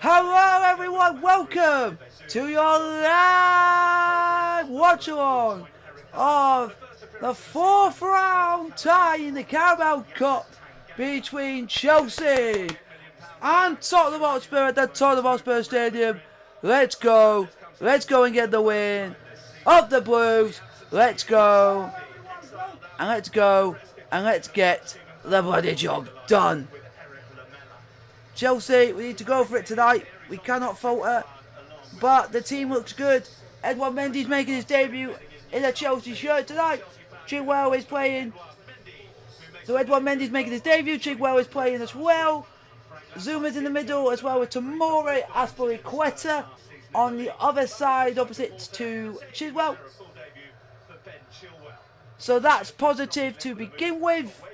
Hello everyone, welcome to your live watch-along of the fourth round tie in the Carabao Cup between Chelsea and Tottenham Hotspur at the Tottenham Hotspur Stadium. Let's go and get the win. Up the Blues, let's go, and let's get the bloody job done. Chelsea, we need to go for it tonight. We cannot falter. But the team looks good. Edouard Mendy's making his debut in a Chelsea shirt tonight. Chilwell is playing. So Edouard Mendy's making his debut. Chilwell is playing as well. Zuma's in the middle as well with Tomori, Aspilicueta on the other side opposite to Chilwell. So that's positive to begin with.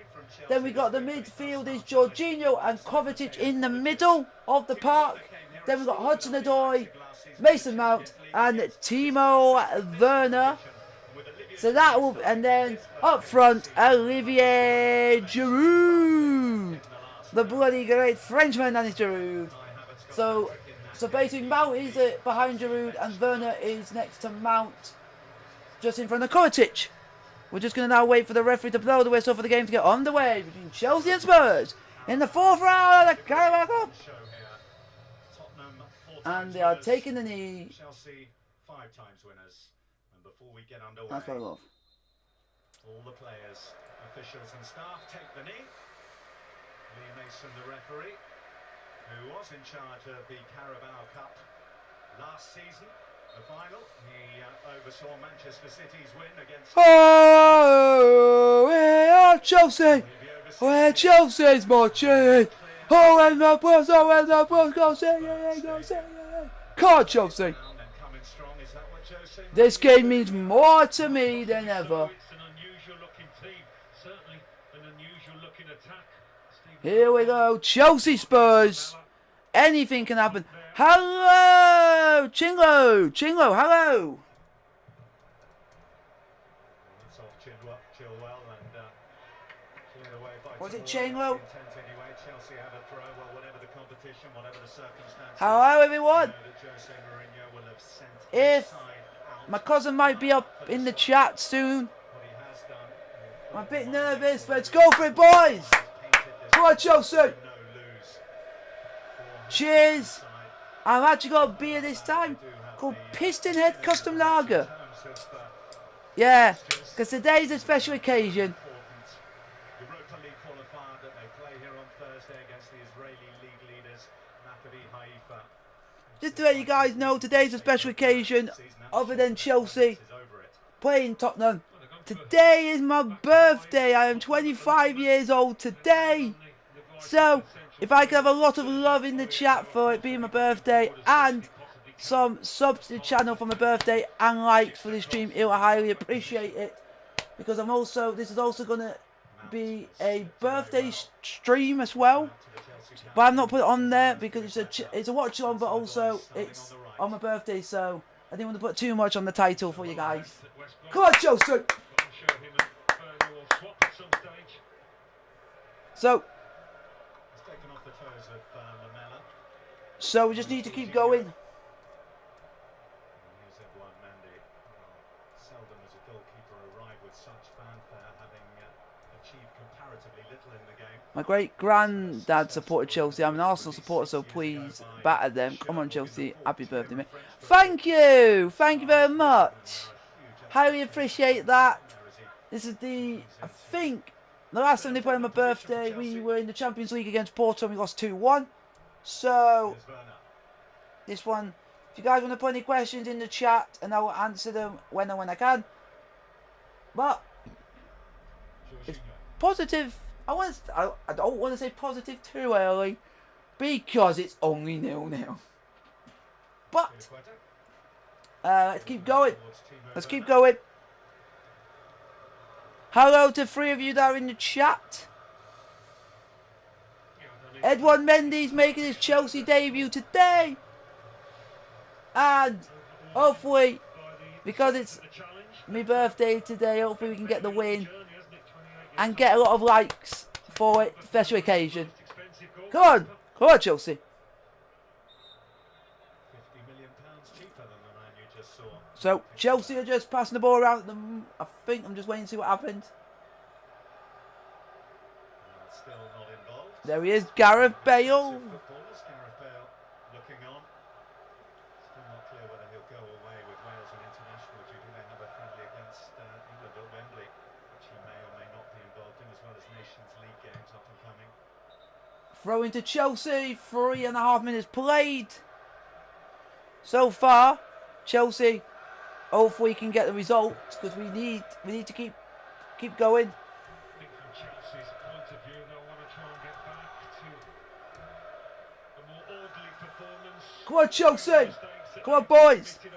Then we got the midfield is Jorginho and Kovacic in the middle of the park. Then we got Hudson-Odoi, Mason Mount and Timo Werner. So that will, and then up front Olivier Giroud, the bloody great Frenchman, and it's Giroud. So basically Mount is behind Giroud and Werner is next to Mount, just in front of Kovacic. We're just going to now wait for the referee to blow the whistle for the game to get underway between Chelsea and Spurs in the fourth round of the Carabao Cup. And they are taking the knee. Chelsea 5 times winners. And before we get underway, that's well off. All the players, officials and staff take the knee. Liam Mason, the referee, who was in charge of the Carabao Cup last season. The final, he oversaw Manchester City's win against... Oh, we are Chelsea! We're Chelsea's marching! Oh, and the Blues, go City! Come on, Chelsea! This game means more to me than ever. Here we go, Chelsea Spurs! Anything can happen. Hello, Chinglo, hello. Was it Chinglo? Hello, everyone. If my cousin might be up in the chat soon, I'm a bit nervous. Let's go for it, boys. Come on, Chelsea. Cheers. I've actually got a beer this time called Piston Head Custom Lager. Yeah, because today's a special occasion. Just to let you guys know, today's a special occasion other than Chelsea playing Tottenham. Today is my birthday. I am 25 years old today. So, if I could have a lot of love in the chat for it being my birthday and some subs to the channel for my birthday and likes for this stream, I highly appreciate it. Because this is also going to be a birthday stream as well. But I'm not put it on there because it's a watch on, but also it's on my birthday, so I didn't want to put too much on the title for you guys. Come on, Chelsea! So we just need to keep going. My great granddad supported Chelsea. I'm an Arsenal supporter, so please batter them. Come on, Chelsea. Happy birthday, mate. Thank you. Thank you very much. Highly appreciate that. This is I think, the last time they played on my birthday, we were in the Champions League against Porto and we lost 2-1. So, this one, if you guys want to put any questions in the chat, and I will answer them when I can. But, it's positive. I don't want to say positive too early, because it's only 0-0. But, let's keep going. Let's keep going. Hello to 3 of you that are in the chat. Edouard Mendy's making his Chelsea debut today. And hopefully, because it's my birthday today, hopefully we can get the win. And get a lot of likes for it. Special occasion. Come on Chelsea. So Chelsea are just passing the ball around them. I think I'm just waiting to see what happens. Still not involved. There he is, Gareth Bale. Gareth Bale looking on. Still not clear whether he'll go away with Wales on international duty. They have a friendly against England at Wembley, which he may or may not be involved in, as well as Nations League games up and coming. Throw into Chelsea. 3.5 minutes played. So far, Chelsea. Hopefully, can get the result because we need to keep going. I think from Chelsea's point of view, they'll want to try and get back to a more orderly performance. Come on, Chelsea! Come on, boys! I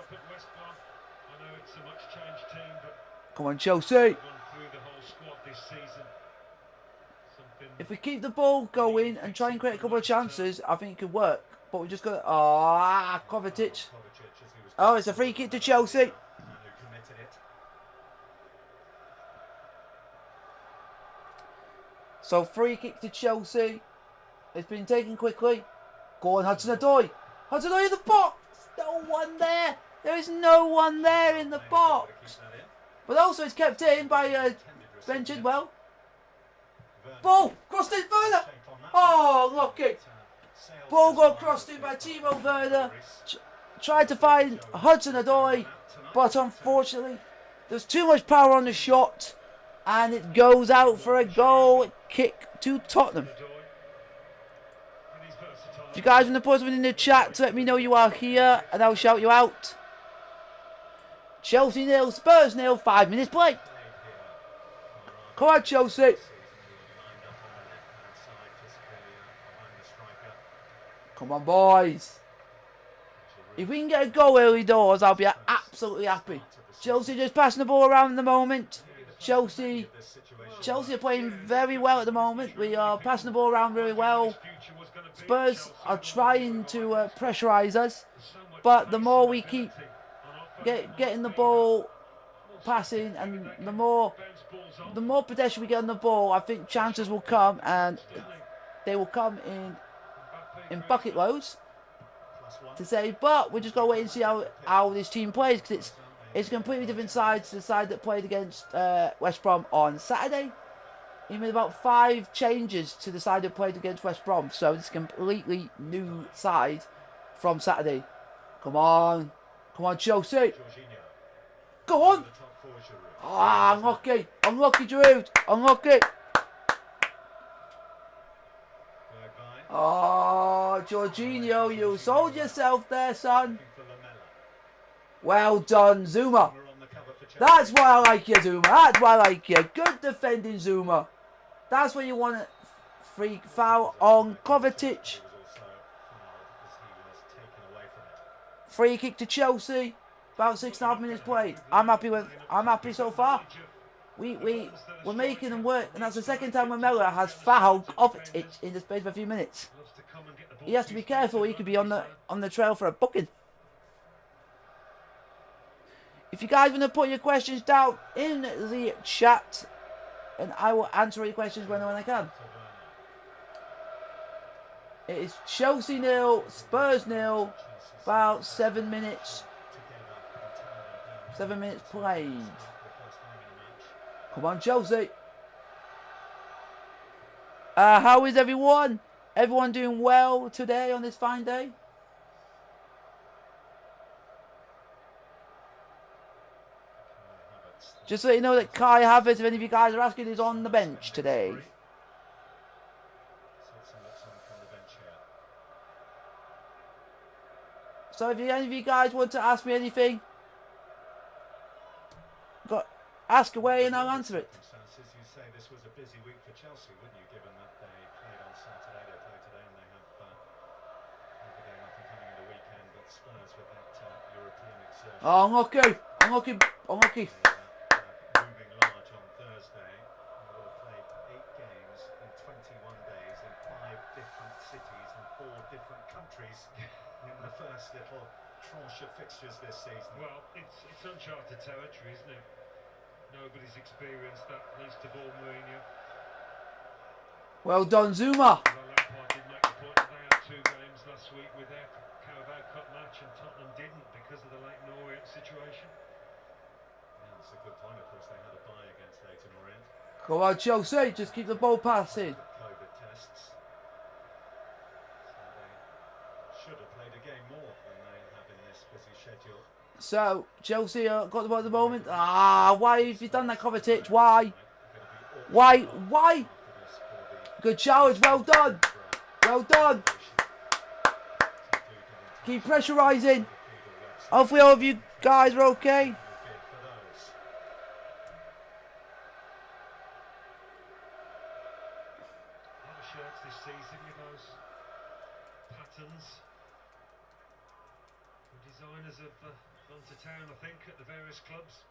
know it's a much changed team, but come on, Chelsea! through the whole squad this season. If we keep the ball going and try and create a couple of chances, I think it could work. But we just got Kovacic. Oh, it's a free kick to Chelsea. So free kick to Chelsea. It's been taken quickly. Go on, Hudson-Odoi. Hudson-Odoi in the box. No one there. There is no one there in the box. But also it's kept in by Ben Chidwell. Ball crossed in further. Oh, lucky. Ball got crossed in by Timo Werner. Tried to find Hudson-Odoi, but unfortunately there's too much power on the shot and it goes out for a goal kick to Tottenham. If you guys want to put something in the chat to let me know you are here and I'll shout you out. Chelsea 0, Spurs 0, 5 minutes play. Come on, Chelsea. Come on, boys. If we can get a goal early doors, I'll be absolutely happy. Chelsea just passing the ball around at the moment. Chelsea are playing very well at the moment. We are passing the ball around really well. Spurs are trying to pressurise us. But the more we keep getting the ball passing and the more possession we get on the ball, I think chances will come and they will come in bucket loads. To say, but we just got to wait and see how this team plays because it's a completely different side to the side that played against West Brom on Saturday. He made about 5 changes to the side that played against West Brom, so it's a completely new side from Saturday. Come on, Chelsea, go on! Ah, unlucky, Giroud, unlucky. Oh, Jorginho, you sold yourself there, son. Well done, Zuma. That's why I like you, Zuma. That's why I like you. Good defending, Zuma. That's when you want a free foul on Kovacic. Free kick to Chelsea. About 6.5 minutes played. I'm happy so far. We're making them work, and that's the second time Lamela has fouled Kovacic in the space of a few minutes. He has to be careful. He could be on the trail for a booking. If you guys want to put your questions down in the chat, and I will answer your questions when I can. It is Chelsea 0, Spurs 0. About 7 minutes. 7 minutes played. Come on, Chelsea. How is everyone? Everyone doing well today on this fine day? Just so you know that Kai Havertz, if any of you guys are asking, is on the bench today. So if any of you guys want to ask me anything, ask away and I'll answer it. You say this was a busy week for Chelsea, wouldn't you? Given that they played on Saturday, they played today, and they have a game up and coming in the weekend. But Spurs with that European exertion. Oh, unlucky. Moving large on Thursday. They will have played 8 games in 21 days in 5 different cities and 4 different countries in the first little tranche of fixtures this season. Well, it's uncharted territory, isn't it? Nobody's experienced that, least of all Mourinho. Well done, Zuma. Lampard did make the point that they had 2 games last week with their Carabao Cup match, and Tottenham didn't because of the Leyton Orient situation. Yeah, that's a good point. Of course, they had a bye against Leyton Orient. Go on, Chelsea. Just keep the ball passing. COVID tests. So they should have played a game more than they have in this busy schedule. So, Chelsea got the ball at the moment. Ah, why have you done that, Kovacic? Why? Why? Why? Good challenge. Well done. Well done. Keep pressurising. Hopefully all of you guys are okay. Shirts this season with those patterns. The designers have gone to town, I think, at the various clubs.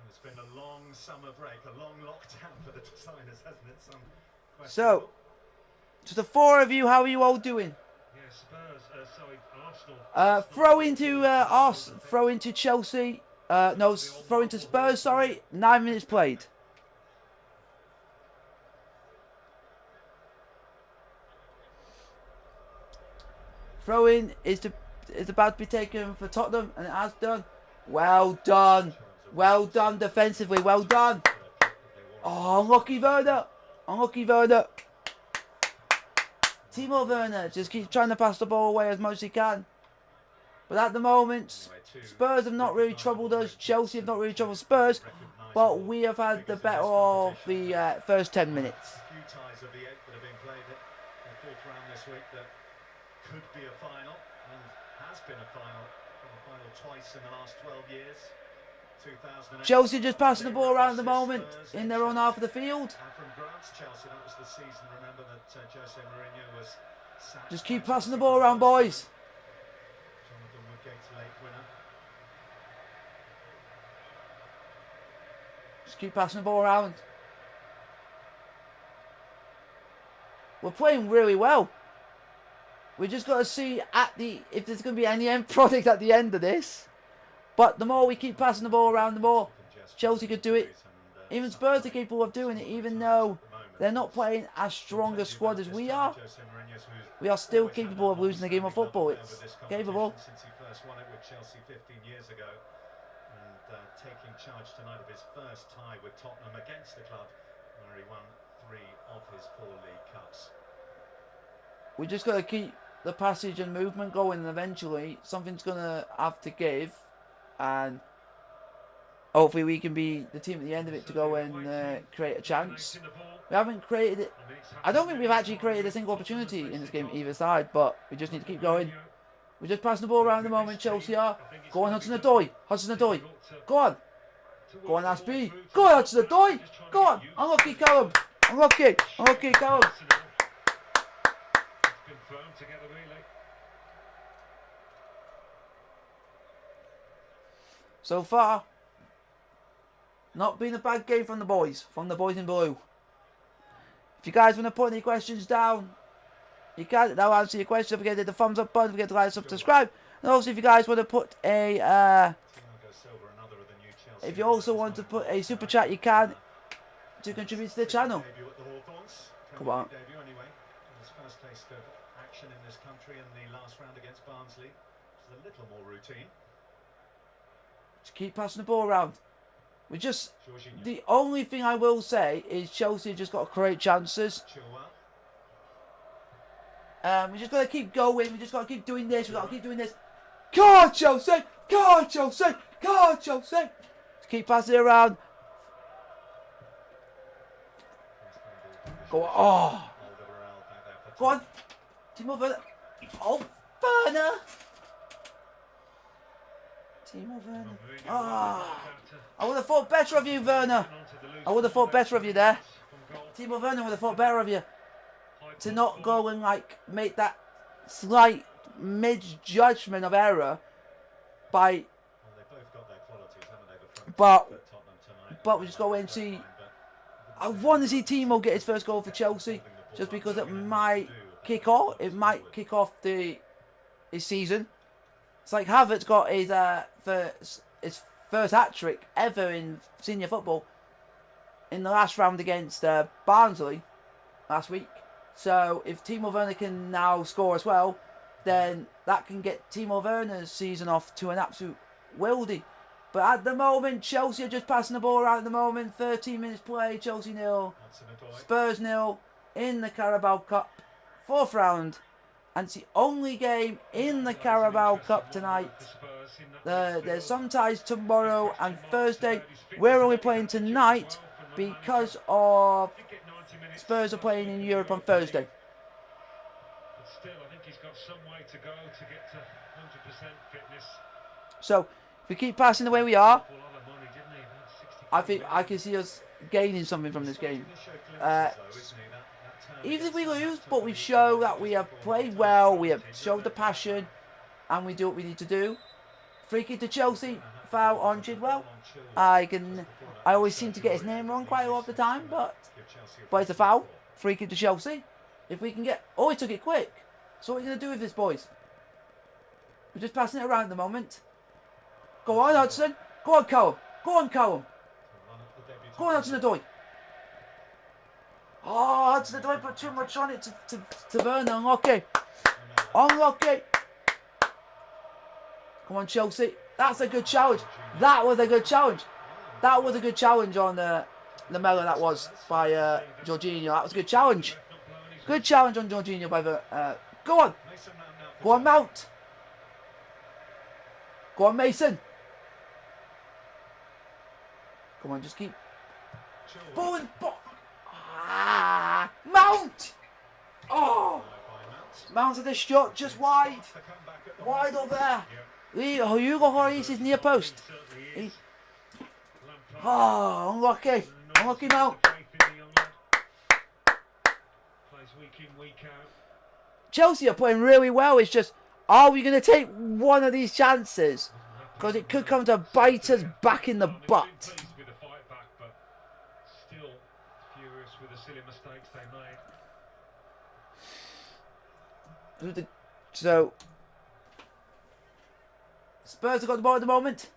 It's been a long summer break, a long lockdown for the designers, hasn't it? So, to the 4 of you, how are you all doing? Yeah, Spurs, sorry, Arsenal. Throw into Chelsea. No, throw into Spurs. Sorry, 9 minutes played. Throw in is about to be taken for Tottenham, and it has done. Well done. Well done defensively. Well done. Oh, unlucky Werner. Unlucky Werner. Timo Werner just keeps trying to pass the ball away as much as he can. But at the moment, Spurs have not really troubled us. Chelsea have not really troubled Spurs. But we have had the better of the first 10 minutes. A few ties of the 8 that have been played in the 4th round this week that could be a final, and has been a final twice in the last 12 years. 2008. Chelsea just passing the ball around at the moment in their own half of the field. From Grant's Chelsea, that was the season, remember, that Jose Mourinho was sacked. Just keep passing the ball around, boys. Jonathan Woodgate's late winner. Just keep passing the ball around. We're playing really well. We just got to see if there's going to be any end product at the end of this. But the more we keep passing the ball around, the more Chelsea could do it. Even Spurs are capable of doing it, even though they're not playing as strong a squad as we are. We are still capable of losing a game of football. It's capable. Since he first won it with Chelsea 15 years ago, and taking charge tonight of his first tie with Tottenham against the club, where he won 3 of his 4 league cups. We just got to keep the passage and movement going, and eventually something's going to have to give, and hopefully we can be the team at the end of it to go and create a chance. We haven't created it. I don't think we've actually created a single opportunity in this game either side, but we just need to keep going. We're just passing the ball around at the moment. Chelsea are. Go on, Hudson-Odoi. Hudson-Odoi. Go on. Go on, Aspie. Go on, Hudson-Odoi. Go on. Unlucky Callum. Unlucky. Unlucky Callum. Together, really. So far, not been a bad game from the boys in blue. If you guys want to put any questions down, you can. That'll answer your question. Don't forget to hit the thumbs up button. Don't forget to like, subscribe. And also, if you guys want to put a, if you also want to put a super chat, you can to contribute to the channel. Come on. First taste of action in this country in the last round against Barnsley. It's a little more routine. Just keep passing the ball around. The only thing I will say is Chelsea just got to create chances. We just got to keep going. We just got to keep doing this. We got to keep doing this. Come on, Chelsea! Come on, Chelsea! Come on, Chelsea! Just keep passing it around. Go on. Oh. Go on. Timo Werner. Oh, Werner. Timo Werner. Ah. I would have thought better of you, Werner. I would have thought better of you there. Timo Werner would have thought better of you. To not go and make that slight mid-judgment of error by... But we just go in and see... I want to see Timo get his first goal for Chelsea. Just because it might kick off his season. It's like Havertz got his first hat-trick ever in senior football in the last round against Barnsley last week. So if Timo Werner can now score as well, then that can get Timo Werner's season off to an absolute wildy. But at the moment, Chelsea are just passing the ball around at the moment. 13 minutes play, Chelsea 0, Spurs 0 in the Carabao Cup, 4th round. And it's the only game in the Carabao Cup tonight. There's some ties tomorrow and Thursday. We're only playing tonight because of Spurs are playing in Europe on Thursday. But still, I think he's got some way to go to get to 100% fitness. So, if we keep passing the way we are, I think I can see us gaining something from this game. Even if we lose, but we show that we have played well, we have showed the passion, and we do what we need to do. Free kick to Chelsea, foul on Chidwell. I always seem to get his name wrong quite a lot of the time, but it's a foul. Free kick to Chelsea. If we can get... Oh, he took it quick. So what are we going to do with this, boys? We're just passing it around at the moment. Go on, Hudson. Go on, Callum. Go on, Callum. Go on, Hudson-Odoi. Oh, Hudson-Odoi put too much on it to Werner. Unlucky. Unlucky. Come on, Chelsea. That's a good challenge. That was a good challenge. That was a good challenge on Lamella, that was, by Jorginho. That was a good challenge. Good challenge on Jorginho by the... go on. Go on, Mount. Go on, Mason. Come on, just keep... Ball and... Mount! Oh! Mount at the shot, just wide. Wide over there. Hugo Lloris is near post. Oh, unlucky. Unlucky Mount. Chelsea are playing really well. It's just, are we going to take one of these chances? Because it could come to bite us back in the butt. So, Spurs have got the ball at the moment.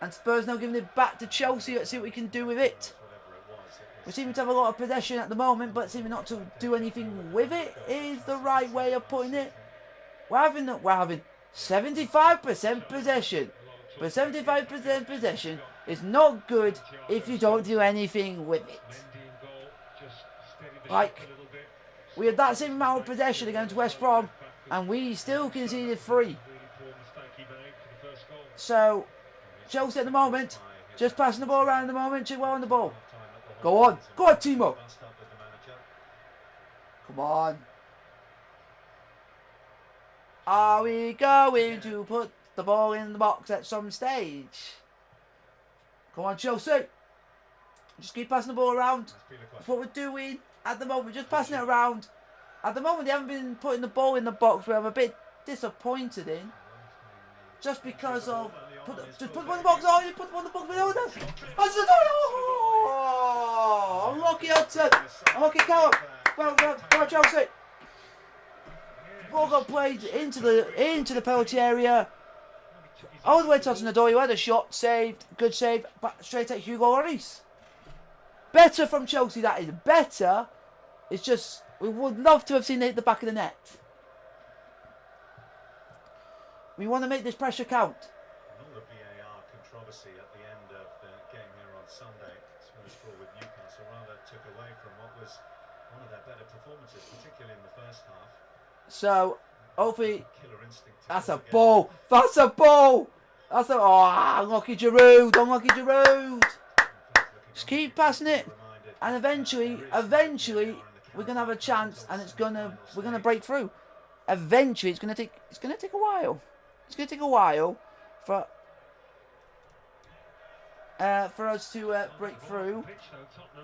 And Spurs now giving it back to Chelsea. Let's see what we can do with it. We seem to have a lot of possession at the moment, but seeming not to do anything with it is the right way of putting it. We're having 75% possession. But 75% possession is not good if you don't do anything with it. Like, we had that same amount of possession against West Brom, and we still conceded 3. So, Chelsea at the moment, just passing the ball around at the moment, Chilwell on the ball. Go on. Go on, Timo. Come on. Are we going to put the ball in the box at some stage? Come on, Chelsea. Just keep passing the ball around. That's what we're doing at the moment. We're just passing it around. At the moment, they haven't been putting the ball in the box, which I'm a bit disappointed in. Just because of... Just put the ball in the box. Oh, you put the ball in the box. Oh, unlucky Hudson. Unlucky Callum. Well, go on, Chelsea. Ball got played into the penalty area. All the way to Hudson-Odoi, who had a shot, saved, good save, but straight at Hugo Lloris. Better from Chelsea, that is. Better. It's just, we would love to have seen it hit the back of the net. We want to make this pressure count. All the VAR controversy at the end of the game here on Sunday, Spurs draw with Newcastle, rather took away from what was one of their better performances, particularly in the first half. So, hopefully, that's a ball. That's a ball. That's a... Oh, unlucky Giroud. Unlucky Giroud. Just keep passing it. And eventually, we're going to have a chance and we're going to break through. Eventually, it's going to take a while. It's going to take a while for us to break through.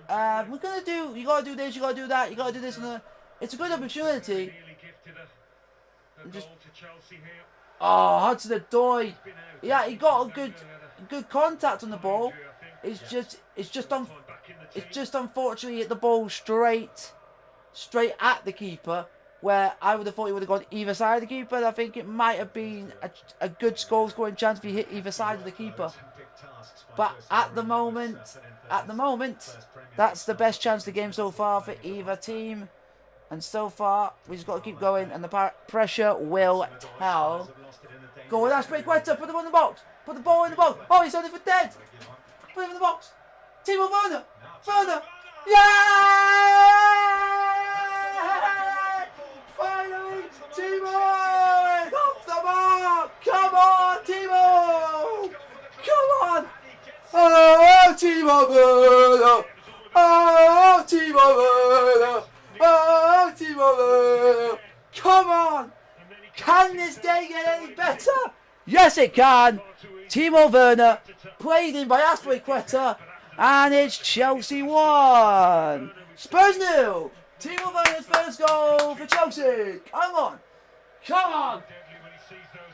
We're going to do... You got to do this, you got to do that, you got to do this. And it's a good opportunity. Just, oh, Hudson-Odoi. Yeah, he got a good contact on the ball. It's just unfortunately hit the ball straight at the keeper, where I would have thought he would have gone either side of the keeper. I think it might have been a good goal scoring chance if he hit either side of the keeper. But at the moment, that's the best chance of the game so far for either team. And so far, we just got to keep going, and the pressure will tell. Go on, that's Quetta, put the ball in the box. Put the ball in the box. Oh, he's only for dead. Put him in the box. Timo Werner. Werner. Yeah! Finally, Timo is off the mark. Come on, Timo. Come on. Oh, Timo Werner. Oh, Timo Werner. Oh, Timo Werner. Come on. Can this day get any better? Yes, it can. Timo Werner, played in by Quetta, and it's Chelsea 1. Spurs 0. Timo Werner's first goal for Chelsea. Come on. Come on.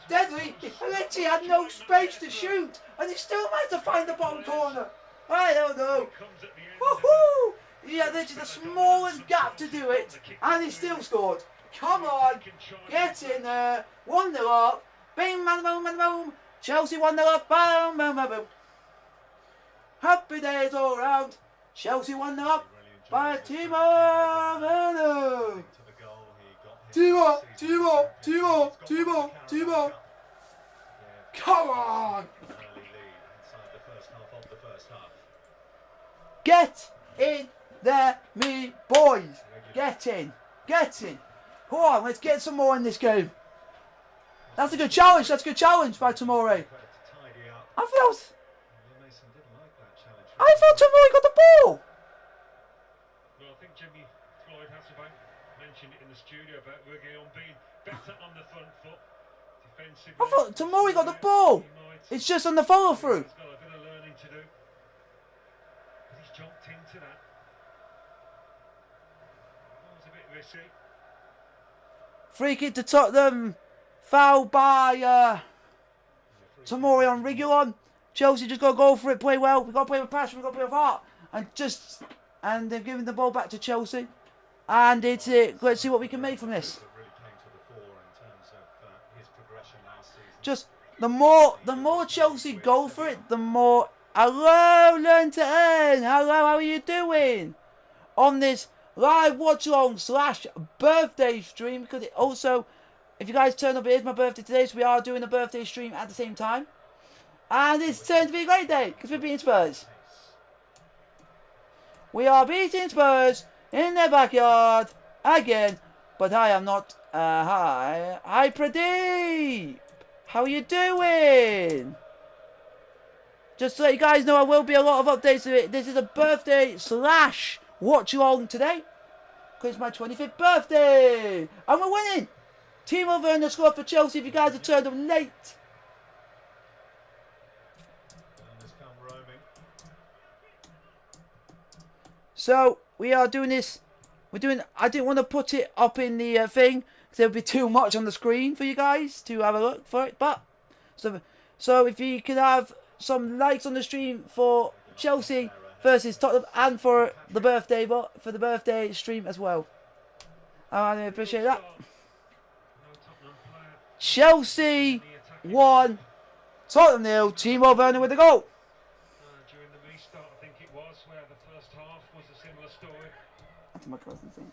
Deadly. Richie had no space to shoot, and he still managed to find the bottom corner. I don't know. Woohoo! He had literally the smallest gap to do it, and he still scored. Come on, get in there. 1-0 up. Bing, man, boom, man, boom. Chelsea 1-0 up. Boom, boom, boom, boom. Happy days all round. Chelsea 1-0 up by Timo Werner. Timo. Come on. Get in there, me boys. Get in. Come on, let's get some more in this game. That's a good challenge. By Tomori. I thought Tomori got the ball. Well, I think Jimmy Floyd Hasselbank mentioned it in the studio about Reguilon being better on the front foot. Defensively. I thought Tomori got the ball. It's just on the follow through. He's got a bit of learning to do. But he's jumped into that. That was a bit risky. Free kick to Tottenham. Foul by Tomori on Reguilon. Chelsea just got to go for it, play well. We've got to play with passion, we've got to play with heart. And they've given the ball back to Chelsea. And it's let's see what we can make from this. Just the more Chelsea go for it, the more. Hello, Learn to Earn. Hello, how are you doing? On this live watch along / birthday stream, because it also, if you guys turn up, it is my birthday today, so we are doing a birthday stream at the same time. And it's turned to be a great day, because we're beating Spurs. We are beating Spurs in their backyard again, but I am not. Hi Pradeep. How are you doing? Just to let you guys know, there will be a lot of updates to it. This is a birthday / watch along today, because it's my 25th birthday, and we're winning. Timo Werner scored for Chelsea. If you guys have turned up late. So we are doing this. I didn't want to put it up in the thing because there would be too much on the screen for you guys to have a look for it. But so if you could have some likes on the stream for Chelsea versus Tottenham and for the birthday stream as well, I appreciate that. Chelsea 1, Tottenham 0. Timo Werner with the goal. During the restart, I think it was, where the first half was a similar story. That's my cousin's thing.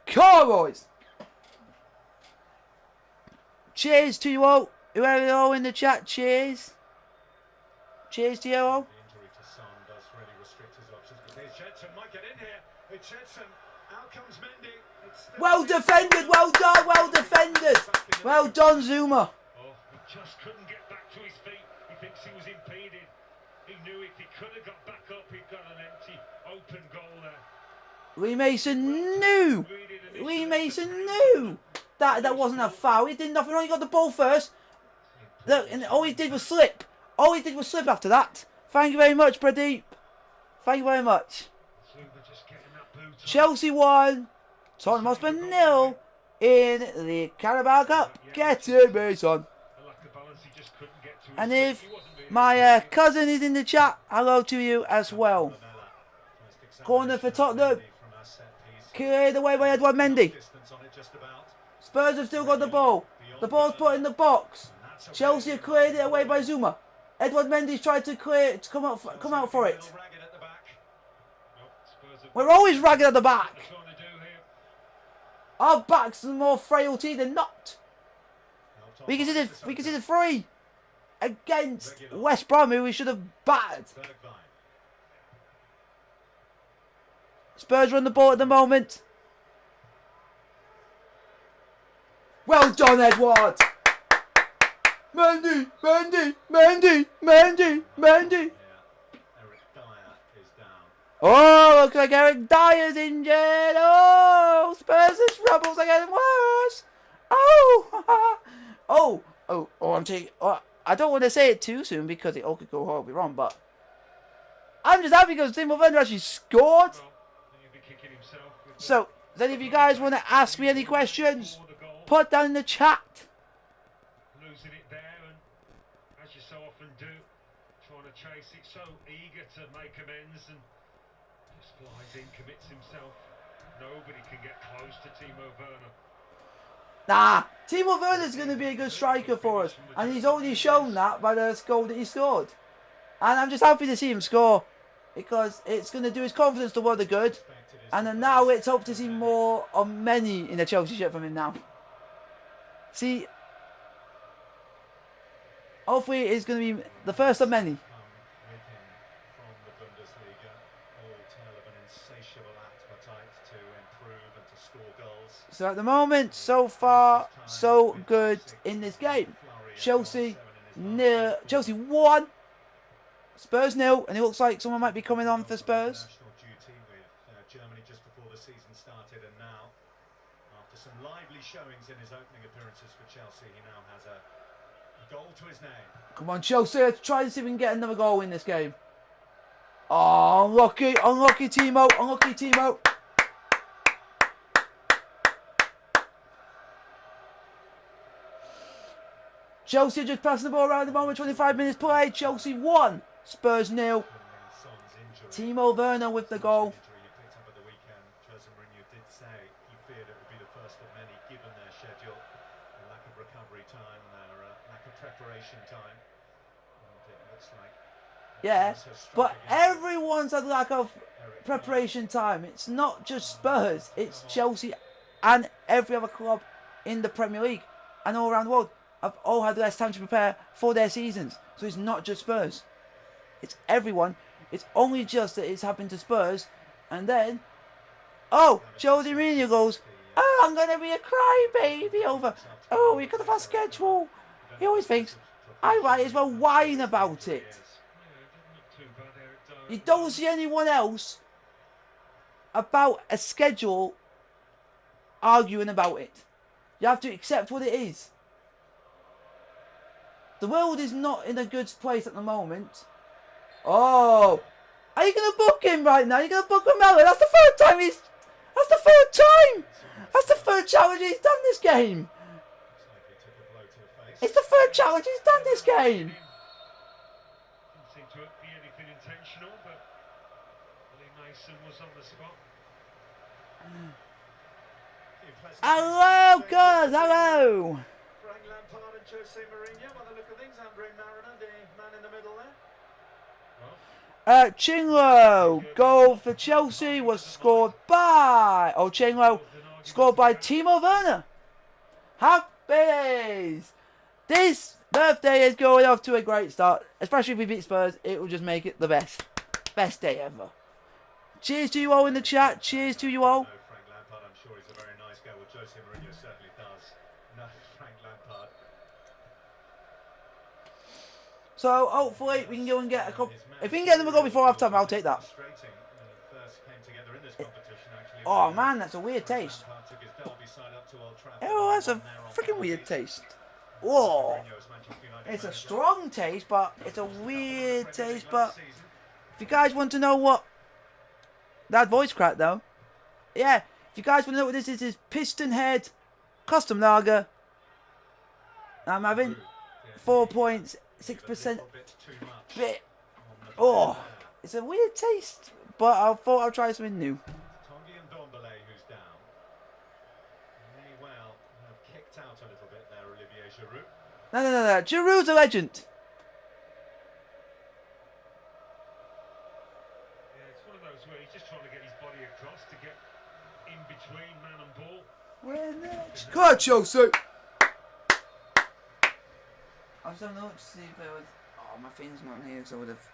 Come on, boys. Cheers to you all. Whoever you all in the chat, cheers. Cheers to you all. Well defended, well done, well defended. Well done, Zuma. Oh, he just couldn't get back to his feet. He thinks he was impeded. He knew if he could have got back up, he'd got an empty, open goal there. Lee Mason knew that wasn't a foul. He did nothing wrong. He got the ball first. Look, and all he did was slip. After that. Thank you very much, Pradeep. Thank you very much. Chelsea 1, Tottenham Hotspur 0 in the Carabao Cup. Get in, Mason. And if my cousin is in the chat, hello to you as well. Corner for Tottenham. Cleared away by Edouard Mendy. Spurs have still got the ball. The ball's put in the box. Chelsea have cleared it away by Zuma. Edward Mendy's tried to clear, to come out for it. We're always ragged at the back. Our backs are more frailty than not. We considered 3 against West Brom, who we should have battered. Spurs run the ball at the moment. Well done, Edward. Mendy, Mendy, Mendy, Mendy, Mendy. Oh, looks like Eric Dyer's injured. Oh, Spurs' troubles are getting worse. Oh, I'm taking. Oh, I don't want to say it too soon because it all could go horribly wrong. But I'm just happy because Timo Werner actually scored. So, then if you guys want to ask me any questions, put down in the chat. Losing it there, and as you so often do, trying to chase it, so eager to make amends, and just flies in, commits himself. Nobody can get close to Timo Werner. Nah, Timo Werner's going to be a good striker for us, and he's already shown that by the goal that he scored. And I'm just happy to see him score, because it's going to do his confidence the world of good. And then now let's hope to see more of many in the Chelsea shirt from him now. See, hopefully it's going to be the first of many. So at the moment, so far, so good in this game. Chelsea 1, Spurs 0, and it looks like someone might be coming on for Spurs. Germany just before the season started, and now, after some lively showings in his opening appearances for Chelsea, he now has a goal to his name. Come on, Chelsea, let's try to see if we can get another goal in this game. Oh, unlucky, unlucky Timo, unlucky Timo. Chelsea just passing the ball around the moment, 25 minutes played. Chelsea 1, Spurs 0. Timo Werner with the goal. Yeah, but everyone's had lack of preparation time. It's not just Spurs, it's Chelsea and every other club in the Premier League and all around the world have all had less time to prepare for their seasons. So it's not just Spurs, it's everyone. It's only just that it's happened to Spurs, and then, oh, Jose Mourinho goes, oh, I'm going to be a crybaby over, oh, we got a fast schedule. He always thinks, I might as well whine about it. You don't see anyone else about a schedule arguing about it. You have to accept what it is. The world is not in a good place at the moment. Oh, are you going to book him right now? Are you going to book Romelu? That's the third time he's... That's the third time! That's the third challenge he's done this game. It's the third challenge he's done this game. Didn't seem to be anything intentional, but Lee Mason was on the spot. Hello, guys, hello. Frank Lampard and Jose Mourinho, by the look of things, Andre Mariner, the man in the middle there. Chinlo, goal for Chelsea was scored by... Oh, Chinlo, scored by Timo Werner. Happy days. This birthday is going off to a great start. Especially if we beat Spurs, it will just make it the best. Best day ever. Cheers to you all in the chat. Cheers to you all. No, Frank Lampard, I'm sure he's a very nice guy. Well, Jose Mourinho certainly does. No, Frank Lampard. So hopefully we can go and get a couple. If we can get them a goal before half time, I'll take that. Oh man, that's a weird taste. Oh, that's a freaking weird taste. Whoa. It's a strong taste, but it's a weird taste. But if you guys want to know what that voice crack though, yeah. If you guys want to know what this is Piston Head Custom Lager. I'm having 4.6% bit. Oh, it's a weird taste, but I thought I'd try something new. Who's down. May well have kicked out a little bit there, Olivier Giroud. No. Giroud's a legend. Come on, Chelsea! I was having a look to see if there was... Oh, my thing's not here, so I would have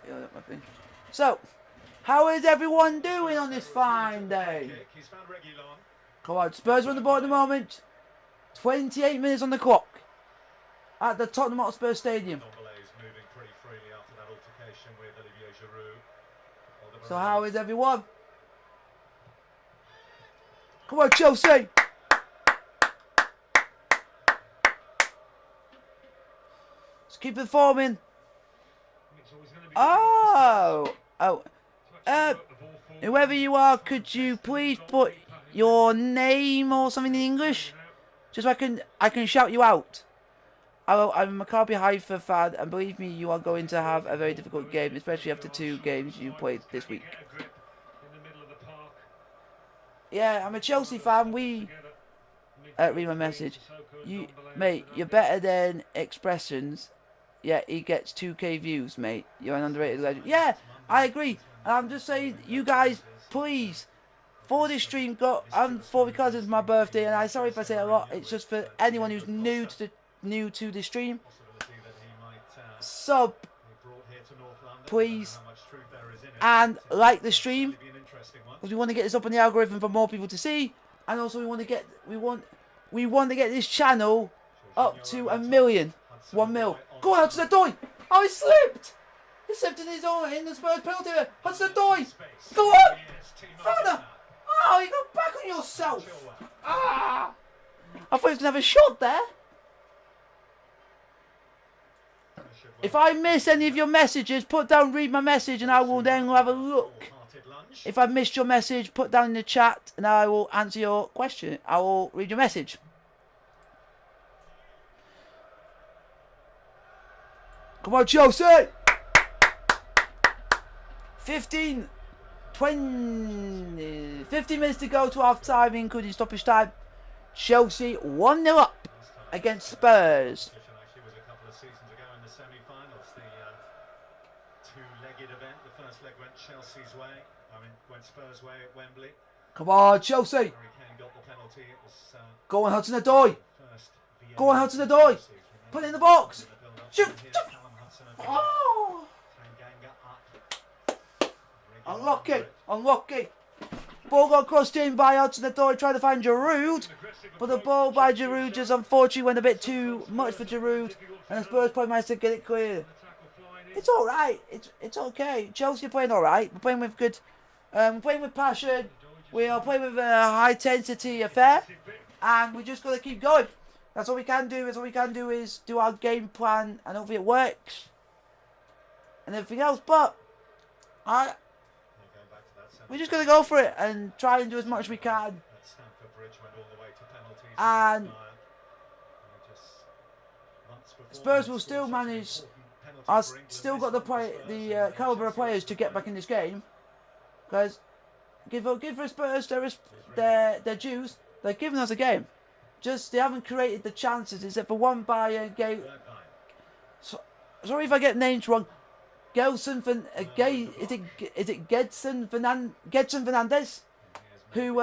filled up my thing. So, how is everyone doing on this fine day? Come on, Spurs are on the board at the moment. 28 minutes on the clock at the Tottenham Hotspur Stadium. So how is everyone? Come on, Chelsea! Let's keep performing. Oh! Whoever you are, could you please put your name or something in English? Just so I can shout you out. I'm a Maccabi Haifa fan, and believe me, you are going to have a very difficult game, especially after 2 games you played this week. Yeah, I'm a Chelsea fan. Read my message. Mate, you're better than Expressions. Yeah, he gets 2k views, mate. You're an underrated legend. Yeah, I agree. And I'm just saying, you guys, please, for this stream, because it's my birthday, and I'm sorry if I say it a lot. It's just for anyone who's new to the stream. Sub, please, and like the stream, because we want to get this up on the algorithm for more people to see, and also we want to get this channel up to 1 million. 1 mil. Go on, Hudson-Odoi! Oh, he slipped! He slipped in the Spurs penalty area. Hudson-Odoi! Go on! Father! Oh, you got back on yourself! Ah! I thought he was going to have a shot there. If I miss any of your messages, put down read my message and I will then have a look. If I've missed your message, put down in the chat and I will answer your question. I will read your message. Come on, Chelsea! 15 minutes to go to half time, including stoppage time. Chelsea 1-0 up against Spurs. Come on, Chelsea! Go on, Hudson-Odoi! Go on, Hudson-Odoi! Put it in the box! Shoot! Oh! Unlucky. Ball got crossed in by Hudson-Odoi, trying to find Giroud, but the ball by Giroud just unfortunately went a bit too much for Giroud, and the Spurs probably managed to get it clear. It's all right. It's okay. Chelsea are playing all right. We're playing with good, playing with passion. We are playing with a high intensity affair, and we just got to keep going. That's all we can do. All we can do is do our game plan, and hopefully it works, and everything else. But we're just gonna go for it and try and do as much as we can. And Spurs will still manage. I've still got the caliber of players to get back in this game, because give the Spurs their dues. They're giving us a game. Just they haven't created the chances except for one by sorry if I get names wrong. Gedson Fernandez, who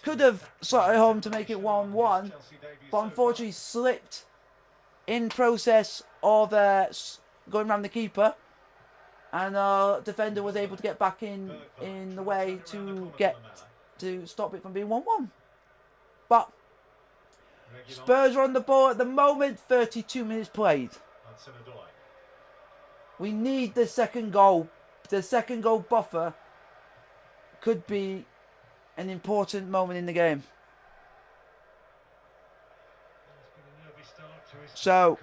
could have slotted home to make it 1-1, but unfortunately slipped in process of going around the keeper, and our defender was able to get back in the way to stop it from being 1-1. But Spurs are on the ball at the moment. 32 minutes played. We need the second goal. The second goal buffer could be an important moment in the game. So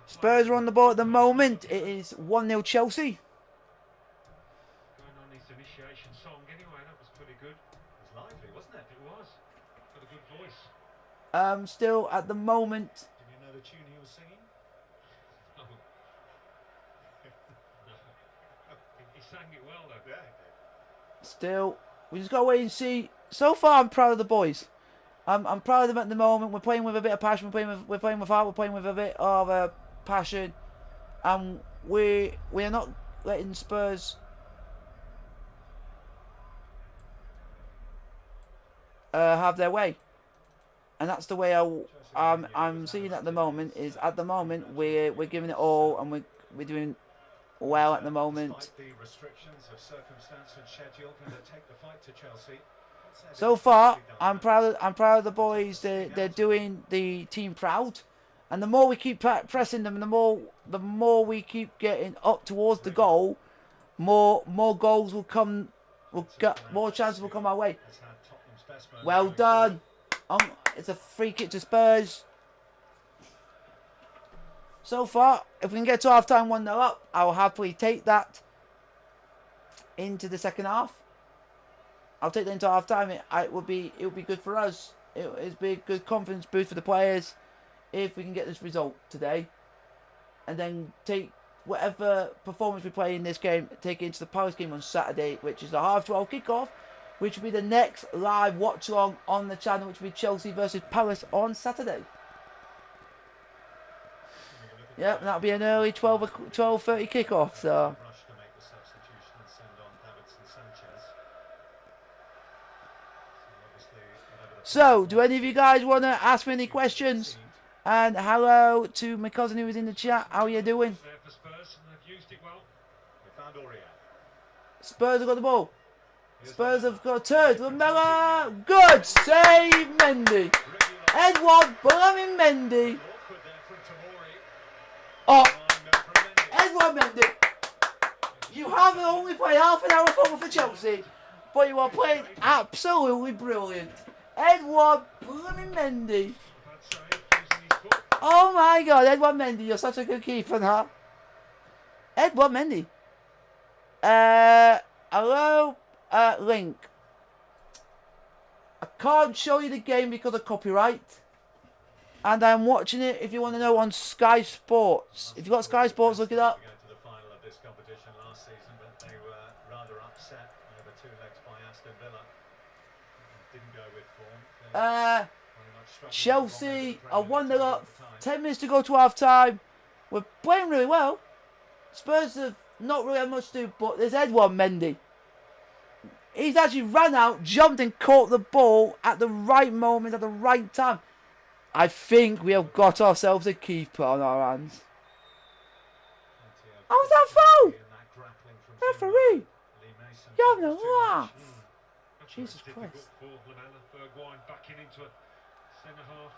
Spurs are on the ball at the moment. It is 1-0 Chelsea. Still at the moment. Did you know the tune he was singing? No. He sang it well though. Yeah. Still, we just gotta wait and see. So far, I'm proud of the boys. I'm proud of them at the moment. We're playing with a bit of passion. We're playing with heart. We're playing with a bit of passion, and we are not letting Spurs have their way, and that's the way I'm seeing at the moment. Is at the moment we're giving it all, and we're doing well at the moment. So far, I'm proud of the boys. They're doing the team proud, and the more we keep pressing them, the more we keep getting up towards the goal, more goals will come. More chances will come our way. Well done. It's a free kick to Spurs. So far, if we can get to half time 1-0 up, I will happily take that into the second half. I'll take that into half time. It would be good for us. It would be a good confidence boost for the players if we can get this result today, and then take whatever performance we play in this game, take it into the Palace game on Saturday, which is a 12:30 kickoff, which will be the next live watch along on the channel, which will be Chelsea versus Palace on Saturday. Yep, that'll be an early 12:30 kickoff. So, do any of you guys want to ask me any questions? And hello to my cousin who was in the chat. How are you doing? Spurs have got the ball. Spurs have got a turd. Lamella. Good save, Mendy. Edouard Blaming Mendy. Oh, Edouard Mendy. You have only played half an hour of football for Chelsea, but you are playing absolutely brilliant. Edouard Blaming Mendy. Oh my God, Edouard Mendy, you're such a good keeper now. Edouard Mendy. Hello, Link. I can't show you the game because of copyright. And I'm watching it, if you want to know, on Sky Sports. If you've got Sky Sports, look it up. Chelsea are 1-0 up. 10 minutes to go to half time. We're playing really well. Spurs have not really had much to do, but there's Edouard Mendy. He's actually run out, jumped and caught the ball at the right moment, at the right time. I think we have got ourselves a keeper on our hands. How was that foul? Referee, you having a laugh? Jesus Christ. Centre half.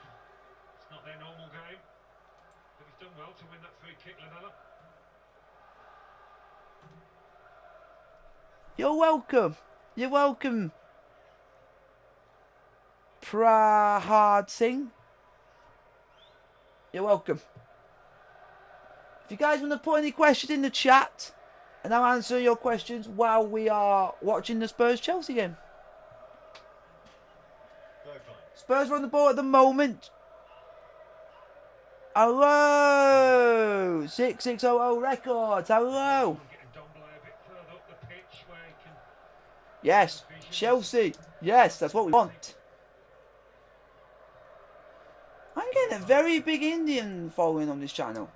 It's not their normal game, but he's done well to win that free kick, Lamella. You're welcome. You're welcome. Prahad Singh. You're welcome. If you guys want to put any questions in the chat, and I'll answer your questions while we are watching the Spurs-Chelsea game. Spurs are on the ball at the moment. Hello! 6600 Records. Hello! Yes, Chelsea. Yes, that's what we want. I'm getting a very big Indian following on this channel.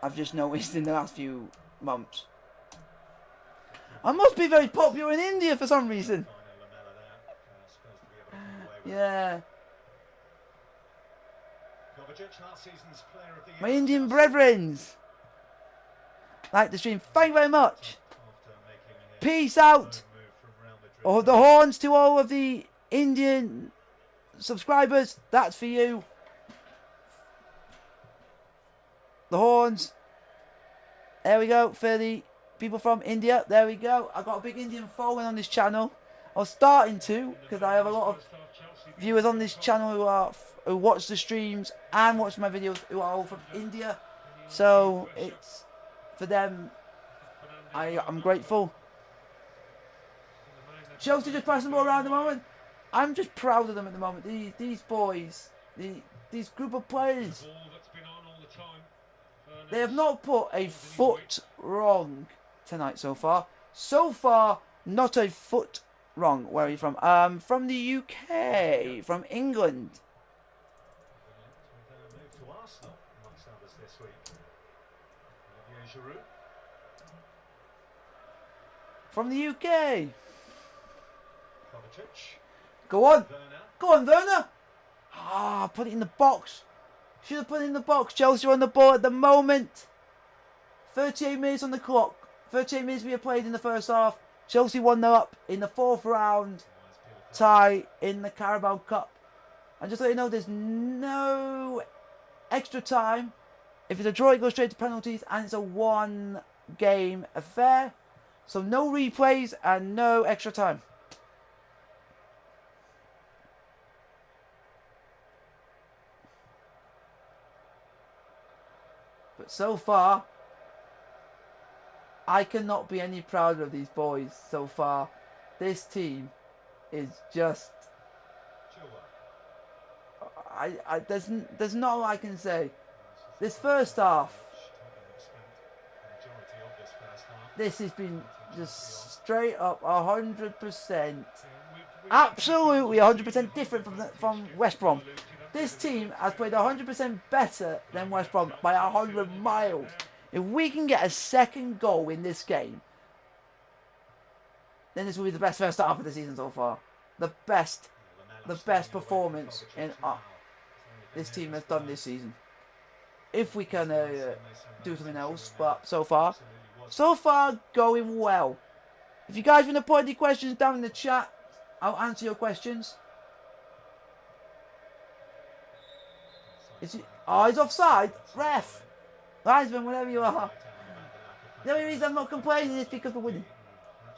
I've just noticed in the last few months. I must be very popular in India for some reason. Yeah. My Indian brethrens. Like the stream. Thank you very much. Peace out. Oh, the horns to all of the Indian subscribers. That's for you. The horns. There we go. For the people from India. There we go. I got a big Indian following on this channel. I was starting to, because I have a lot of viewers on this channel who watch the streams and watch my videos who are all from India. So it's for them. I'm grateful. Chelsea just passing the ball around at the moment. I'm just proud of them at the moment. These boys, these group of players, they have not put a foot wrong tonight so far. So far, not a foot wrong. Where are you from? From the UK, from England. from the UK. Kovacic. Go on. Werner. Go on, Werner. Ah, put it in the box. Should have put it in the box. Chelsea are on the ball at the moment. 38 minutes on the clock. 38 minutes we have played in the first half. Chelsea 1-0 up in the 4th round. Tie in the Carabao Cup. And just to let you know, there's no extra time. If it's a draw, it goes straight to penalties, and it's a one-game affair. So no replays and no extra time. But so far, I cannot be any prouder of these boys so far. This team is just... there's not a lot I can say. This first half, this has been just straight up 100%, absolutely 100% different from West Brom. This team has played 100% better than West Brom by 100 miles. If we can get a second goal in this game, then this will be the best first half of the season so far. The best performance in this team has done this season. If we can do something else, but so far going well. If you guys want to put any questions down in the chat, I'll answer your questions. Is he? Oh, he's offside. Ref. Linesman, whatever you are. The only reason I'm not complaining is because we're winning.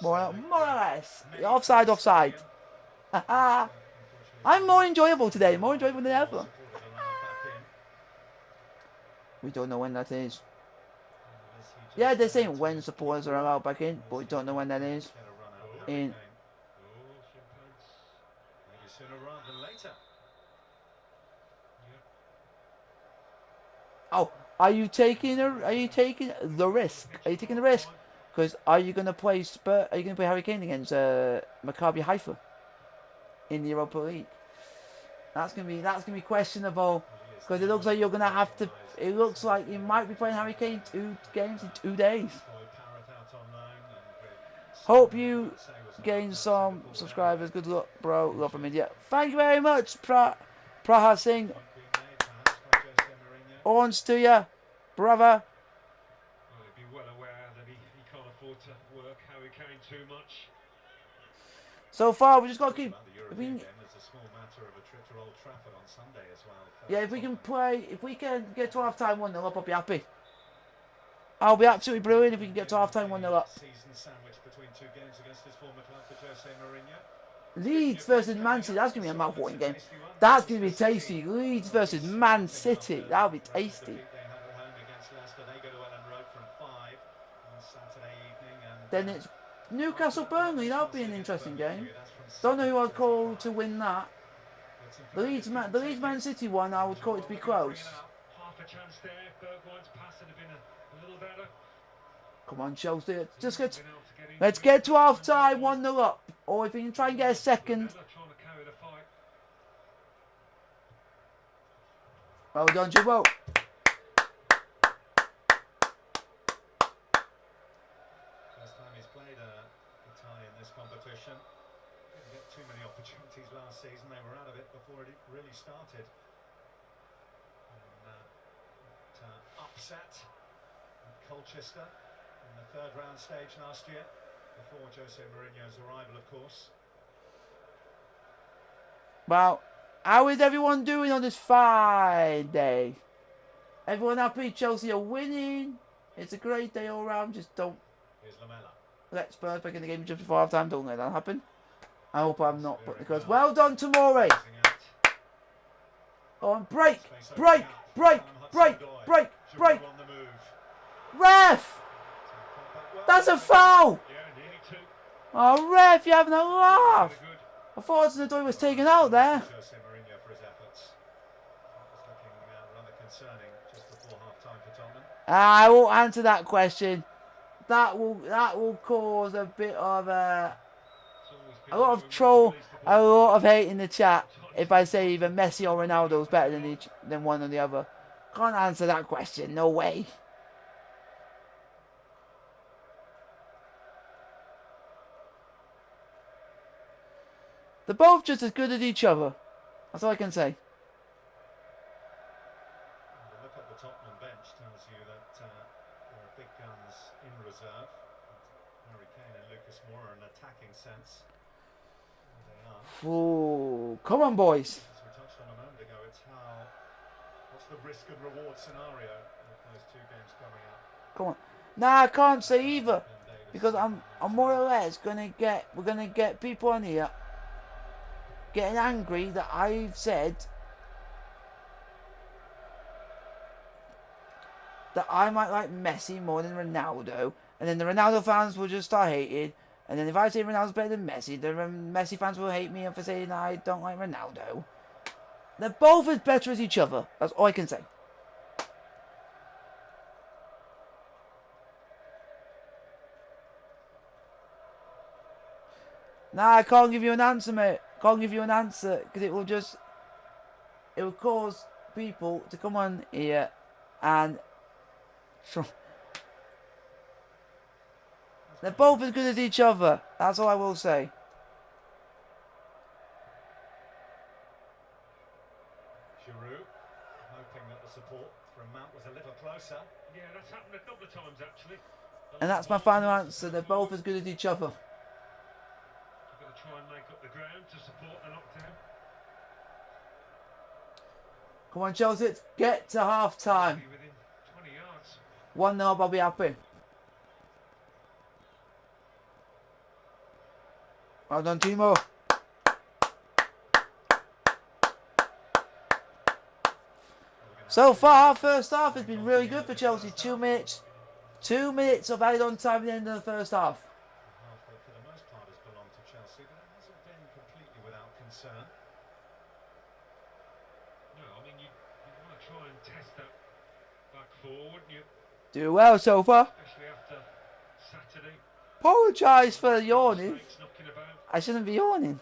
More or less. Offside. I'm more enjoyable today. More enjoyable than ever. We don't know when that is. Yeah, they're saying when supporters are allowed back in, but we don't know when that is. Oh, are you taking the risk? Are you taking the risk? Because are you gonna play Harry Kane against Maccabi Haifa in the Europa League? That's gonna be questionable. Because it looks like you're gonna have to. It looks like you might be playing Harry Kane 2 games in 2 days. Hope you gain some subscribers. Good luck, bro. Love from India. Thank you very much, Praha Singh. Horns to you, brother. Well, he'd be well aware that he can't afford to work Harry Kane too much. So far, we just got to keep. Yeah, if we can get to half time 1-0 up, I'll be happy. I'll be absolutely brilliant if we can get to half time 1-0 up. Leeds versus Man City, that's going to be a mouth-watering game. That's going to be tasty. Leeds versus Man City, that'll be tasty. Then it's Newcastle Burnley, that'll be an interesting game. Don't know who I'd call to win that. The Leeds Man City one, I would call it to be close. Come on, Chelsea. Let's get to half time, 1-0 up. Or if we can try and get a second. Well done, Jimbo. First time he's played a tie in this competition. Didn't get too many opportunities last season. They were out of it before it really started. And upset Colchester in the 3rd round stage last year, before Jose Mourinho's arrival, of course. Well, how is everyone doing on this Friday? Everyone happy? Chelsea are winning. It's a great day all round. Just don't let Spurs back in the game just before half time. Don't let that happen. I hope I'm not putting the curse. Well done, Tomori. On break. Ref! That's a foul! Oh, ref, you're having a laugh. I thought Nadoi was taken out there. I won't answer that question. That will cause a bit of a lot of troll, a lot of hate in the chat if I say either Messi or Ronaldo is better than one or the other. Can't answer that question. No way. They're both just as good as each other. That's all I can say. The look at the Tottenham bench tells you that there are big guns in reserve. Harry Kane and Lucas Moura in an attacking sense. They are. Ooh, come on, boys. As we touched on a moment ago, it's what's the risk and reward scenario with those two games coming up? Come on. Nah, I can't say either. Because I'm more or less we're gonna get people on here getting angry that I've said that I might like Messi more than Ronaldo, and then the Ronaldo fans will just start hating, and then if I say Ronaldo's better than Messi, the Messi fans will hate me for saying I don't like Ronaldo. They're both as better as each other. That's all I can say. Nah, I can't give you an answer, mate. Can't give you an answer because it will cause people to come on here and they're both as good as each other. That's all I will say. Giroud, hoping that the support from Mount was a little closer. Yeah, that's happened a couple of times actually. And that's my final answer. They're both as good as each other. You've got to try and make up the ground to support the knockdown. Come on, Chelsea, get to half time. Within 20 yards. 1-0, I'll be happy. Well done, Timo. So far, first half has been really good for Chelsea. 2 minutes. 2 minutes of added on time at the end of the first half. Half that for the most part has belonged to Chelsea, but it hasn't been completely without concern. No, I mean, you want to try and test that back four, wouldn't you? Do well so far. Especially after Saturday. Apologise for yawning. Mistakes knocking about. I shouldn't be yawning.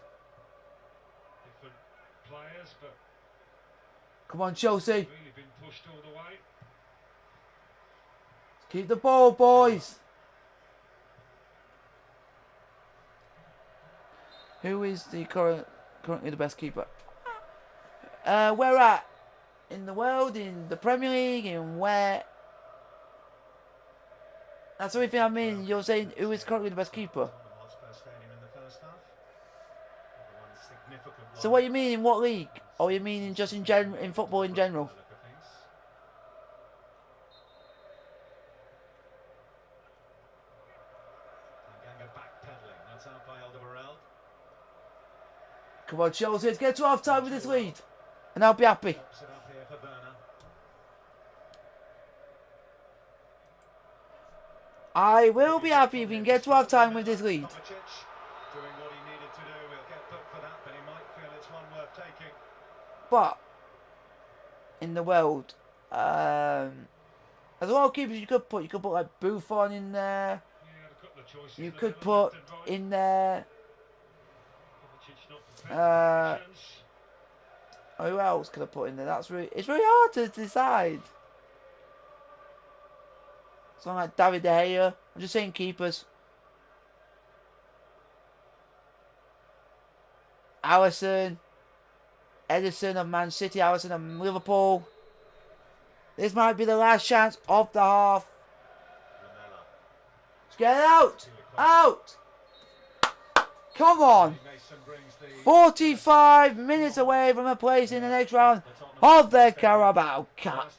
Different players, but Come on, Chelsea. really been pushed all the way. Keep the ball, boys. Who is the currently the best keeper? Where at? In the world, in the Premier League, in where? That's the only thing I mean. You're saying who is currently the best keeper? So what you mean in what league? Or you mean in just in general, in football in general? Come on, Chelsea, let's get to half time with this lead. And I'll be happy. I will be happy if we can get to half time with this lead. But in the world, there's a lot of keepers you could put. You could put like Buffon in there. You could put in there. Who else could I put in there? It's really hard to decide. Someone like David De Gea. I'm just saying keepers. Alisson. Edison of Man City. Alisson of Liverpool. This might be the last chance of the half. Let's get it out. Out. Come on. 45 minutes away from a place in the next round of the Carabao Cup.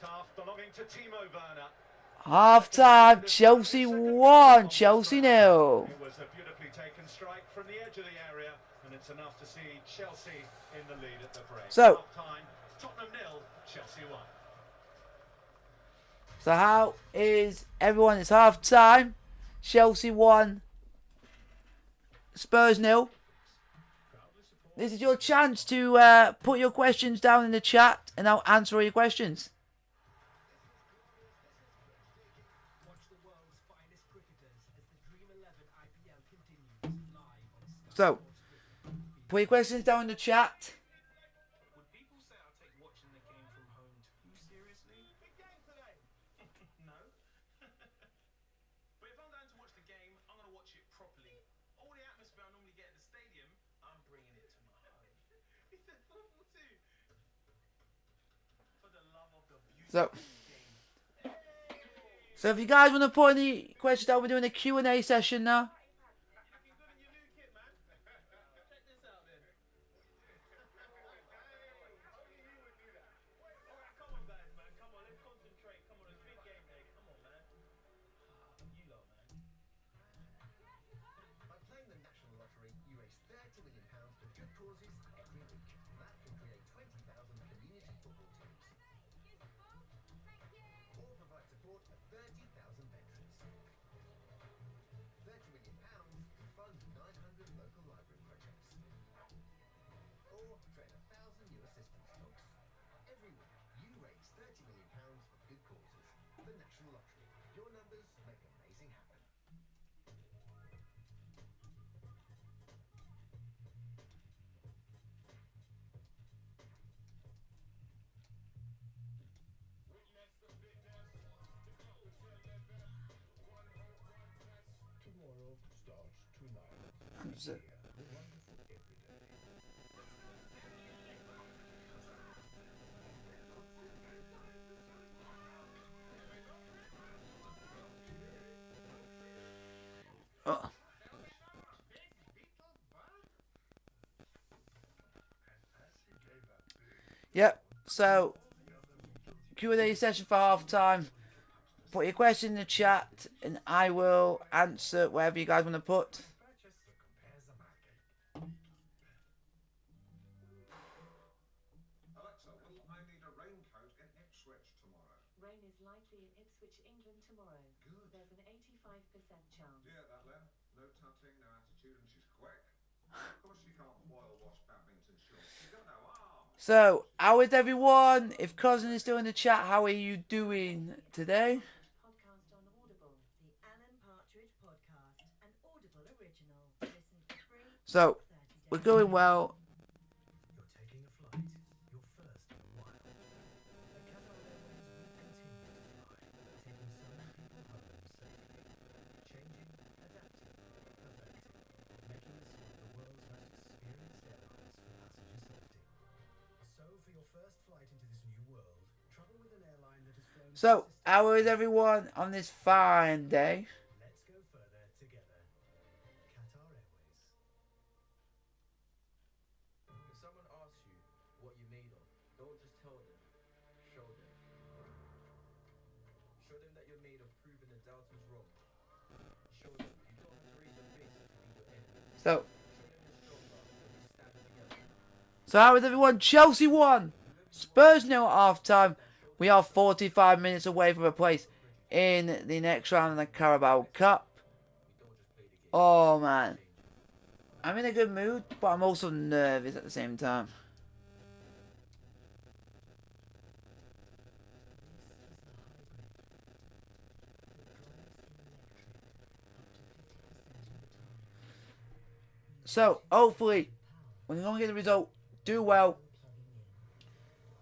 Half time, Chelsea 1, Chelsea 0. It was a beautifully taken strike from the edge of the area, and it's enough to see Chelsea in the lead at the break. So, half time, Tottenham 0, Chelsea 1. So how is everyone? It's half time. Chelsea 1, Spurs 0. This is your chance to put your questions down in the chat and I'll answer all your questions. So, put your questions down in the chat. Would people say I take watching the game from home too seriously? Big game today. No. But if I'm going to watch the game, I'm going to watch it properly. All the atmosphere I normally get at the stadium, I'm bringing it to my So if you guys want to put any questions down, we're doing a Q&A session now. Looking good in your new kit, man. Check this out then. Only you would do that. Alright, come on guys, man. Come on, let's concentrate. Come on, it's big game day. Come on, man. You lot, man. By playing the National Lottery, you raise £30 million for good causes every week. That can create 20,000 community football teams. Or provide support for 30,000 veterans. £30 million can fund 900 local library projects. Or train 1,000 new assistance dogs. Every week, you raise £30 million for good causes. The National Lottery. Your numbers make amazing happen. Tomorrow starts tonight. That's it. Wonderful every day. Oh. Yep. So Q&A session for half time. Put your question in the chat, and I will answer whatever you guys want to put. Alexa, will I need a raincoat in Ipswich tomorrow? Rain is likely in Ipswich, England tomorrow. Good. There's an 85% chance. Yeah, that Len. No tutting, no attitude, and she's quick. Of course she can't boil wash badminton shorts. She's got no arms. So, how is everyone? If Cousin is still in the chat, how are you doing today? Podcast on Audible. The Alan Partridge Podcast, an Audible original. Listen for free. So, 30 we're days. going well. You're taking a flight, your first in a while. At Qatar Airways, we've continued to fly, taking so many people home safely. Changing, adapting, perfecting, making us one of the world's most experienced airlines for passenger safety. So, for your first flight into this new world, travel with an airline that has flown So, consistently. how is everyone on this fine day? Let's go further together. Qatar Airways. If someone asks you what you're made of, don't just tell them. Show them. Show them that you're made of proving the doubters wrong. Show them you don't have to raise your fist to be your enemy. So, Show them you're stronger when we stand together. how is everyone? Chelsea won. Spurs nil at half time. We are 45 minutes away from a place in the next round of the Carabao Cup. We don't just play the game. Oh man, I'm in a good mood, but I'm also nervous at the same time. So, hopefully, we're going to get the result, do well,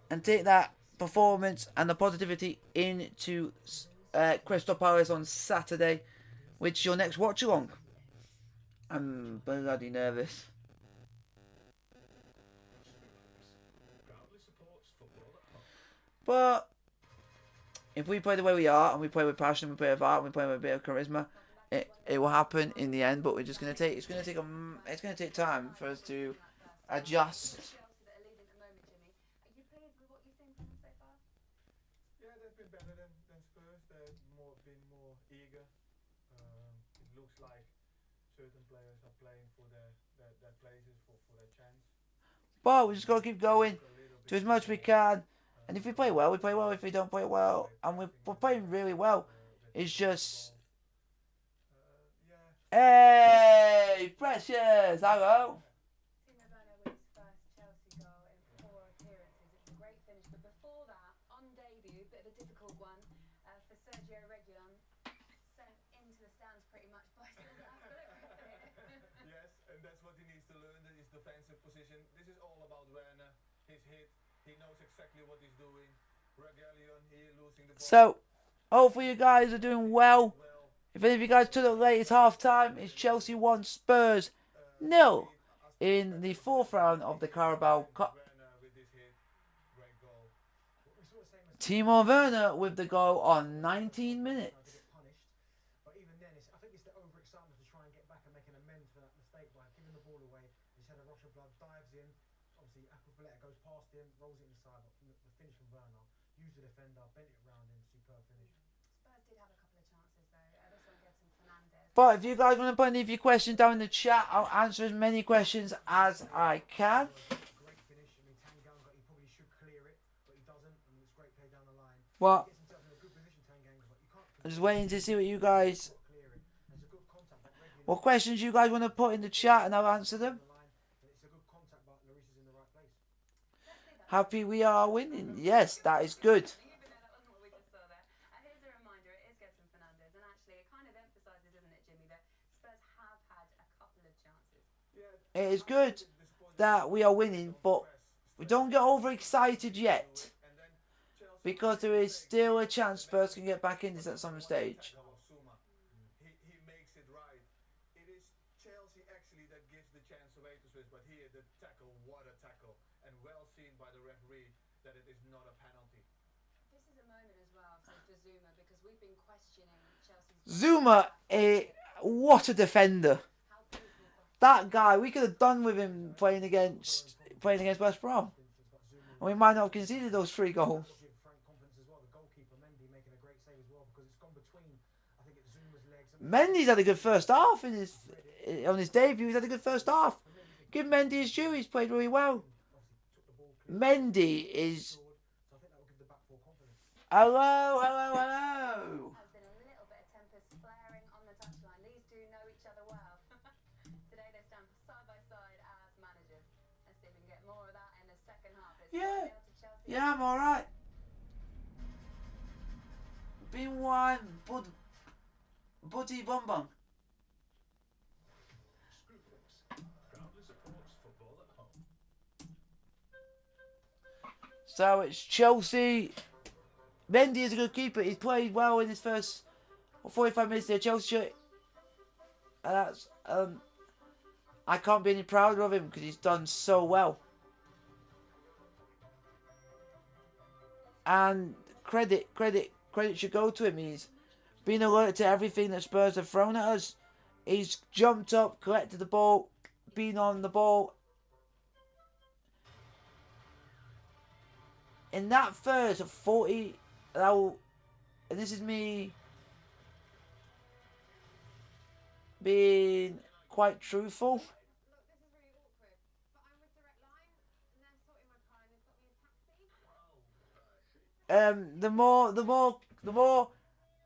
and take that performance and the positivity into Crystal Palace on Saturday, which is your next watch-along. I'm bloody nervous. Proudly supports football at home. But if we play the way we are, and we play with passion, we play with art, we play with a bit of charisma, it will happen in the end. But we're just gonna take it's gonna take time for us to adjust. Chelsea that are leading at the moment, Jimmy. Are you pleased with what you've seen from them so far? Yeah, they've been better than Spurs. They've been more eager. It looks like certain players are playing for their places, for their chance. But we just gotta keep going, do as much as we can, and if we play well, we play well. If we don't play well, and we're playing really well, it's just hey, Precious, hello. Timo Werner with his first Chelsea goal in 4 appearances. It's a great finish, but before that, on debut, bit of a difficult one for Sergio Reguilon, sent into the stands pretty much by Cesar Azpilicueta. Yes, and that's what he needs to learn, his defensive position. This is all about Werner, his hit. He knows exactly what he's doing. Reguilon here losing the ball. So, hopefully you guys are doing well. If any of you guys took the latest half time, it's Chelsea 1, Spurs 0 in the 4th round of the Carabao Cup. Werner with his hit, great goal. What we saw the same as Timo Werner with the goal on 19 minutes. get punished. But even then, I think it's the overexcitement to try and get back and make an amends for that mistake by giving the ball away. He's had a rush of blood, dives in. Obviously, Aquabaleta goes past him, rolls it inside. But from the finish from Werner, used the defender, bent it round him, superb finish. Spurs did have a couple of chances though. This one gets in Fernandes. But if you guys want to put any of your questions down in the chat, I'll answer as many questions as I can. Great finish. I mean, Tanganga, he probably should clear it, but he doesn't. I mean, it's great play down the line. Well, He gets himself in a good position, Tanganga, but you can't I'm just waiting to see what you guys, clear it. There's a good contact back regularly. what questions you guys want to put in the chat, and I'll answer them. It's a good contact, but Lloris is in the right place. Happy we are winning. Yes, that is good. Even though that wasn't what we just saw there. Here's a reminder, it is Gedson Fernandes, and actually it kind of emphasises, doesn't it, Jimmy, that Spurs have had a couple of chances. It is good that we are winning, but we don't get overexcited yet, because there is still a chance Spurs can get back in this at some stage. He makes it right. It is Chelsea actually that gives the chance away to Swiss, but here the tackle, what a tackle, and well seen by the referee that it is not a penalty. This is a moment as well for Zuma, because we've been questioning Chelsea's... Zuma, what a defender. That guy, we could have done with him playing against West Brom. And we might not have conceded those 3 goals. Frank confidence as well. The goalkeeper Mendy making a great save as well, because it's gone between, I think it's Zuma's legs. Mendy's had a good first half on his debut. He's had a good first half. Give Mendy his due. He's played really well. Mendy is... Hello. Has been a little bit of tempest flaring on the touchline. These two know each other well. Today they stand side by side as managers. Let's see if we can get more of that in the second half. It's 1-0 to Chelsea. Yeah, I'm alright. Been one, buddy bum bum. So it's Chelsea. Mendy is a good keeper. He's played well in his first 45 minutes there. Chelsea. And that's I can't be any prouder of him because he's done so well. And credit should go to him. He's been alert to everything that Spurs have thrown at us. He's jumped up, collected the ball, been on the ball. In that first 40, and this is me being quite truthful. Look, this is really awkward, but I'm with Direct Line, and they're sorting my car, and they've got me a taxi. The more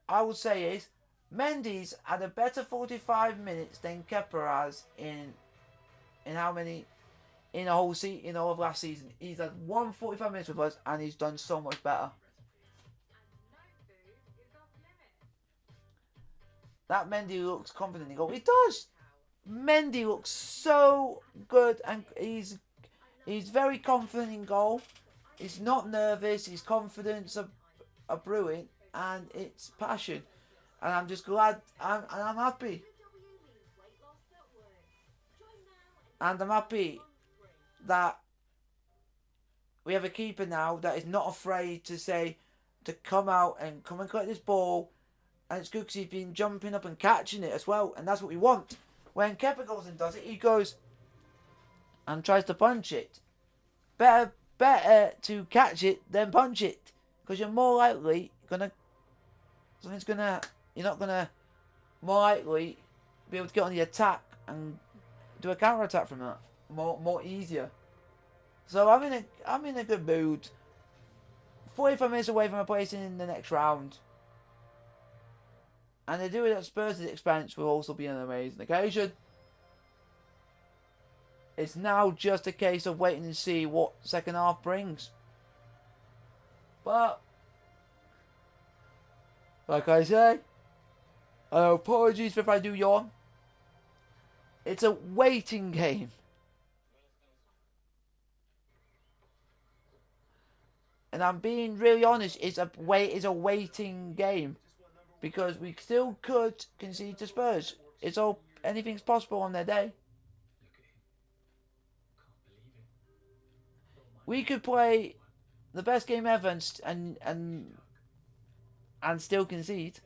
I would say is Mendy's had a better 45 minutes than Kepa has in how many in a whole season, in all of last season. He's had 45 minutes with us and he's done so much better. That Mendy looks confident in goal. He does. Mendy looks so good and he's very confident in goal. He's not nervous. His confidence are brewing and it's passion. And I'm just glad and I'm happy. And I'm happy that we have a keeper now that is not afraid to come out and come and collect this ball. And it's good because he's been jumping up and catching it as well. And that's what we want. When Kepa goes and does it, he goes and tries to punch it. Better to catch it than punch it. Because you're more likely you're not gonna more likely be able to get on the attack and do a counter attack from that. More easier. So I'm in a good mood. 45 minutes away from a place in the next round. And to do it at Spurs' expense will also be an amazing occasion. It's now just a case of waiting and see what second half brings. But like I say, apologies if I do yawn. It's a waiting game. And I'm being really honest, it's a waiting game. Because we still could concede to Spurs. Anything's possible on their day. We could play the best game ever and still concede.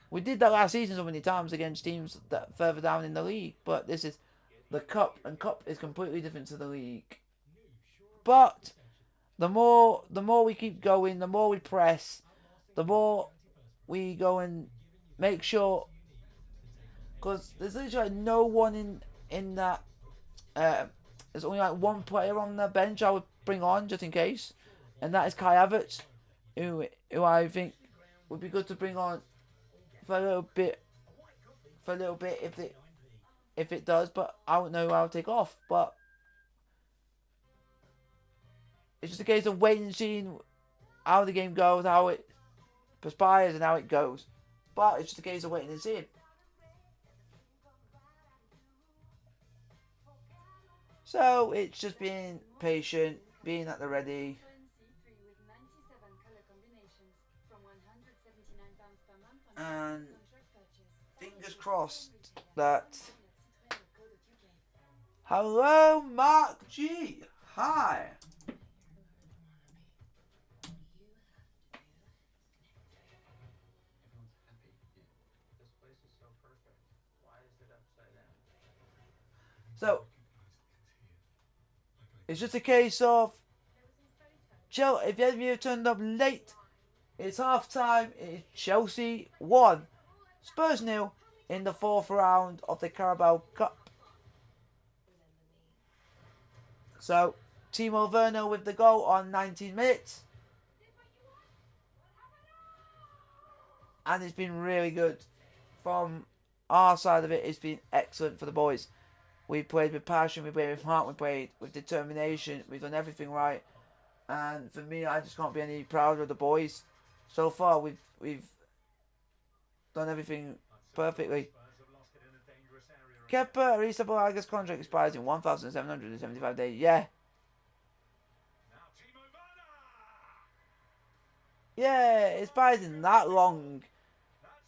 We did that last season so many times against teams that further down in the league, but this is the cup, and cup is completely different to the league. But the more we keep going, the more we press, the more we go and make sure, because there's literally like no one in that. There's only like one player on the bench I would bring on just in case, and that is Kai Havertz, who I think would be good to bring on for a little bit if it does, but I don't know who I'll take off. But it's just a case of waiting and seeing how the game goes, how it perspires, and how it goes. But it's just a case of waiting and seeing. So it's just being patient, being at the ready, and fingers crossed that. Hello, Mark G. Hi. So it's just a case of chill. If any of you have turned up late, it's half time. It's Chelsea 1, Spurs 0 in the 4th round of the Carabao Cup. So Timo Werner with the goal on 19 minutes. And it's been really good. From our side of it, it's been excellent for the boys. We played with passion, we played with heart, we played with determination. We've done everything right. And for me, I just can't be any prouder of the boys. So far, we've done everything perfectly. Kepa Arrizabalaga's contract expires in 1,775 days. Yeah. Yeah, it expires in that long.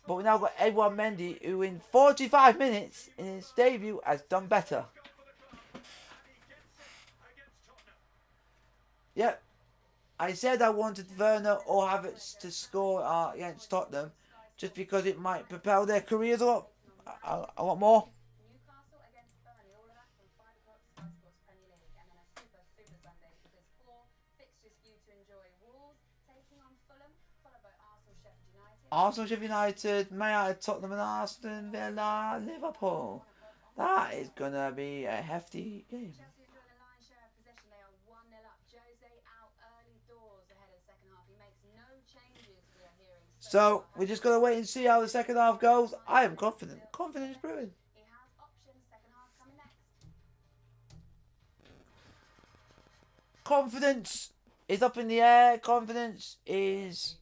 But we now got Edouard Mendy, who in 45 minutes in his debut has done better. Yep. I said I wanted Werner or Havertz to score against Tottenham just because it might propel their careers a lot more. Newcastle against Burnley, all of that from 5 o'clock Sky Sports Premier League. And then a super Sunday because there's 4 fixtures for you to enjoy. Wolves taking on Fulham, followed by Arsenal, Sheffield United. Arsenal, Sheffield United, Man United, Tottenham and Aston Villa, Liverpool. That is going to be a hefty game. Chelsea enjoy the lion's share of possession. They are 1-0 up. Jose out early doors ahead of the second half. He makes no changes, we are hearing. So we're just going to wait and see how the second half goes. I am confident. Confidence brewing. He has options. Second half coming next. Confidence is up in the air. Confidence is...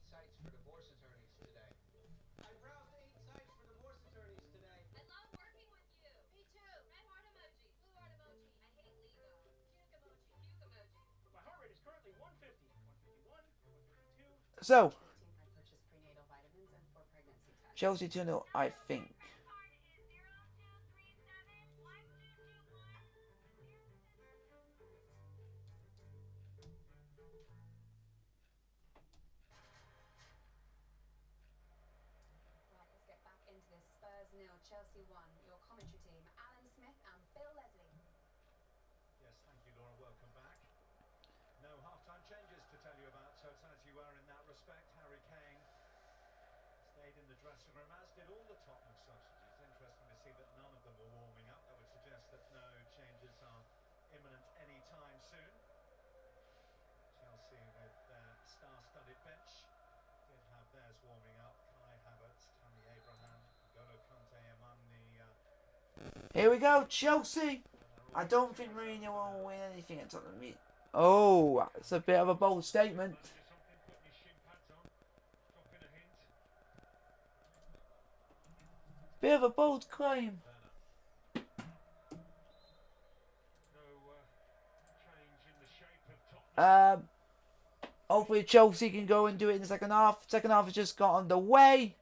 So, Chelsea 2-0, I think. Right, let's get back into this. Spurs 0, Chelsea 1. Your commentary team, Alan Smith and Bill Leslie. Yes, thank you, Laura. Welcome back. No half-time changes to tell you about, so it's as you were in that respect. Harry Kane stayed in the dressing room, as did all the Tottenham substitutes. Interesting to see that none of them were warming up. That would suggest that no changes are imminent any time soon. Chelsea with their star-studded bench did have theirs warming up. Kai Havertz, Tammy Abraham, N'Golo Kante among the... Here we go, Chelsea. I don't think Mourinho will win anything at Tottenham. Oh, it's a bit of a bold statement. Bit of a bold claim. Hopefully Chelsea can go and do it in the second half. Second half has just got underway.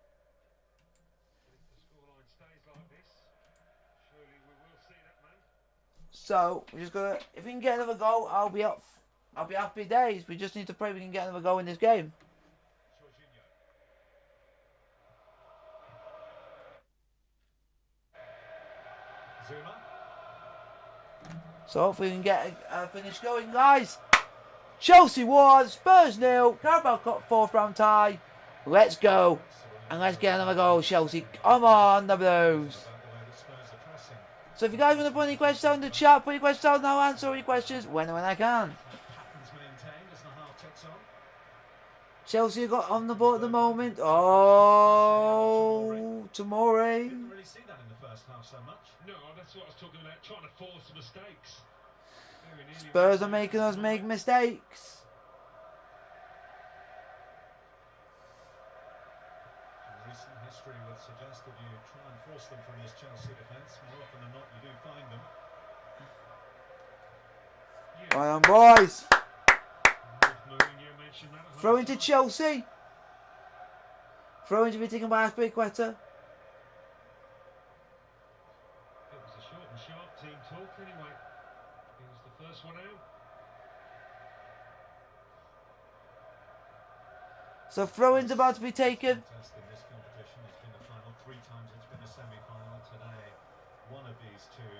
So we're just gonna, if we can get another goal, I'll be up I'll be happy days. We just need to pray we can get another goal in this game. Zuma. So hopefully we can get a finish going, guys. Chelsea 1, Spurs 0, Carabao Cup 4th round tie. Let's go. And let's get another goal, Chelsea. Come on, the Blues. So if you guys want to put any questions down in the chat, put your questions down and I'll answer all your questions when I can. Chelsea got on the ball at the moment. Oh, Tomori. Didn't really see that in the first half so much. No, that's what I was talking about, trying to force mistakes. Very nearly Spurs are making us make mistakes. Recent history would suggest if you try and force them from this Chelsea defence, more often than not you do find them. Right on, boys. Mourinho mentioned that. Throw into Chelsea. Throw into be taken by Aspilicueta. It was a short and sharp team talk anyway. He was the first one out. So throw-in's about to be taken. Contest in this competition has been the final 3 times. It's been a semi-final today. One of these two,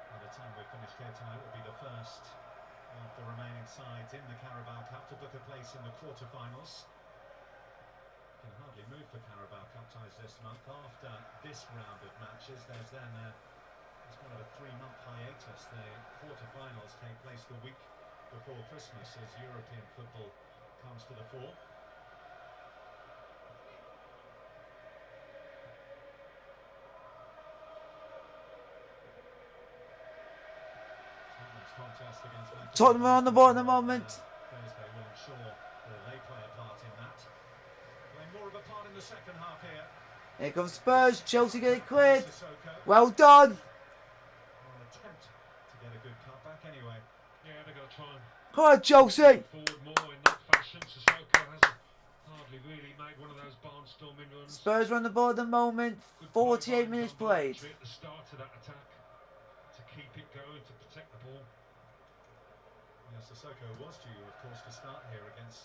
by the time we're finished here tonight, will be the first of the remaining sides in the Carabao Cup to book a place in the quarter-finals. Can hardly move for Carabao Cup ties this month. After this round of matches, there's then it's kind of a 3-month hiatus. The quarter-finals take place the week before Christmas as European football comes to the fore. Tottenham are on the ball at the moment. Thursday will ensure that they play a part in that. Playing more of a part in the second half here. Here comes Spurs. Chelsea get it cleared. Sissoko Well done. will attempt to get a good cutback anyway. Yeah, they've got to try and Come on, Chelsea. forward more in that fashion. Sissoko hasn't hardly really made one of those barnstorming runs. Spurs are on the ball at the moment. Good 48 play minutes by played. At the start of that attack to keep it going, to protect the ball. Yeah, Sissoko was due, of course, to start here against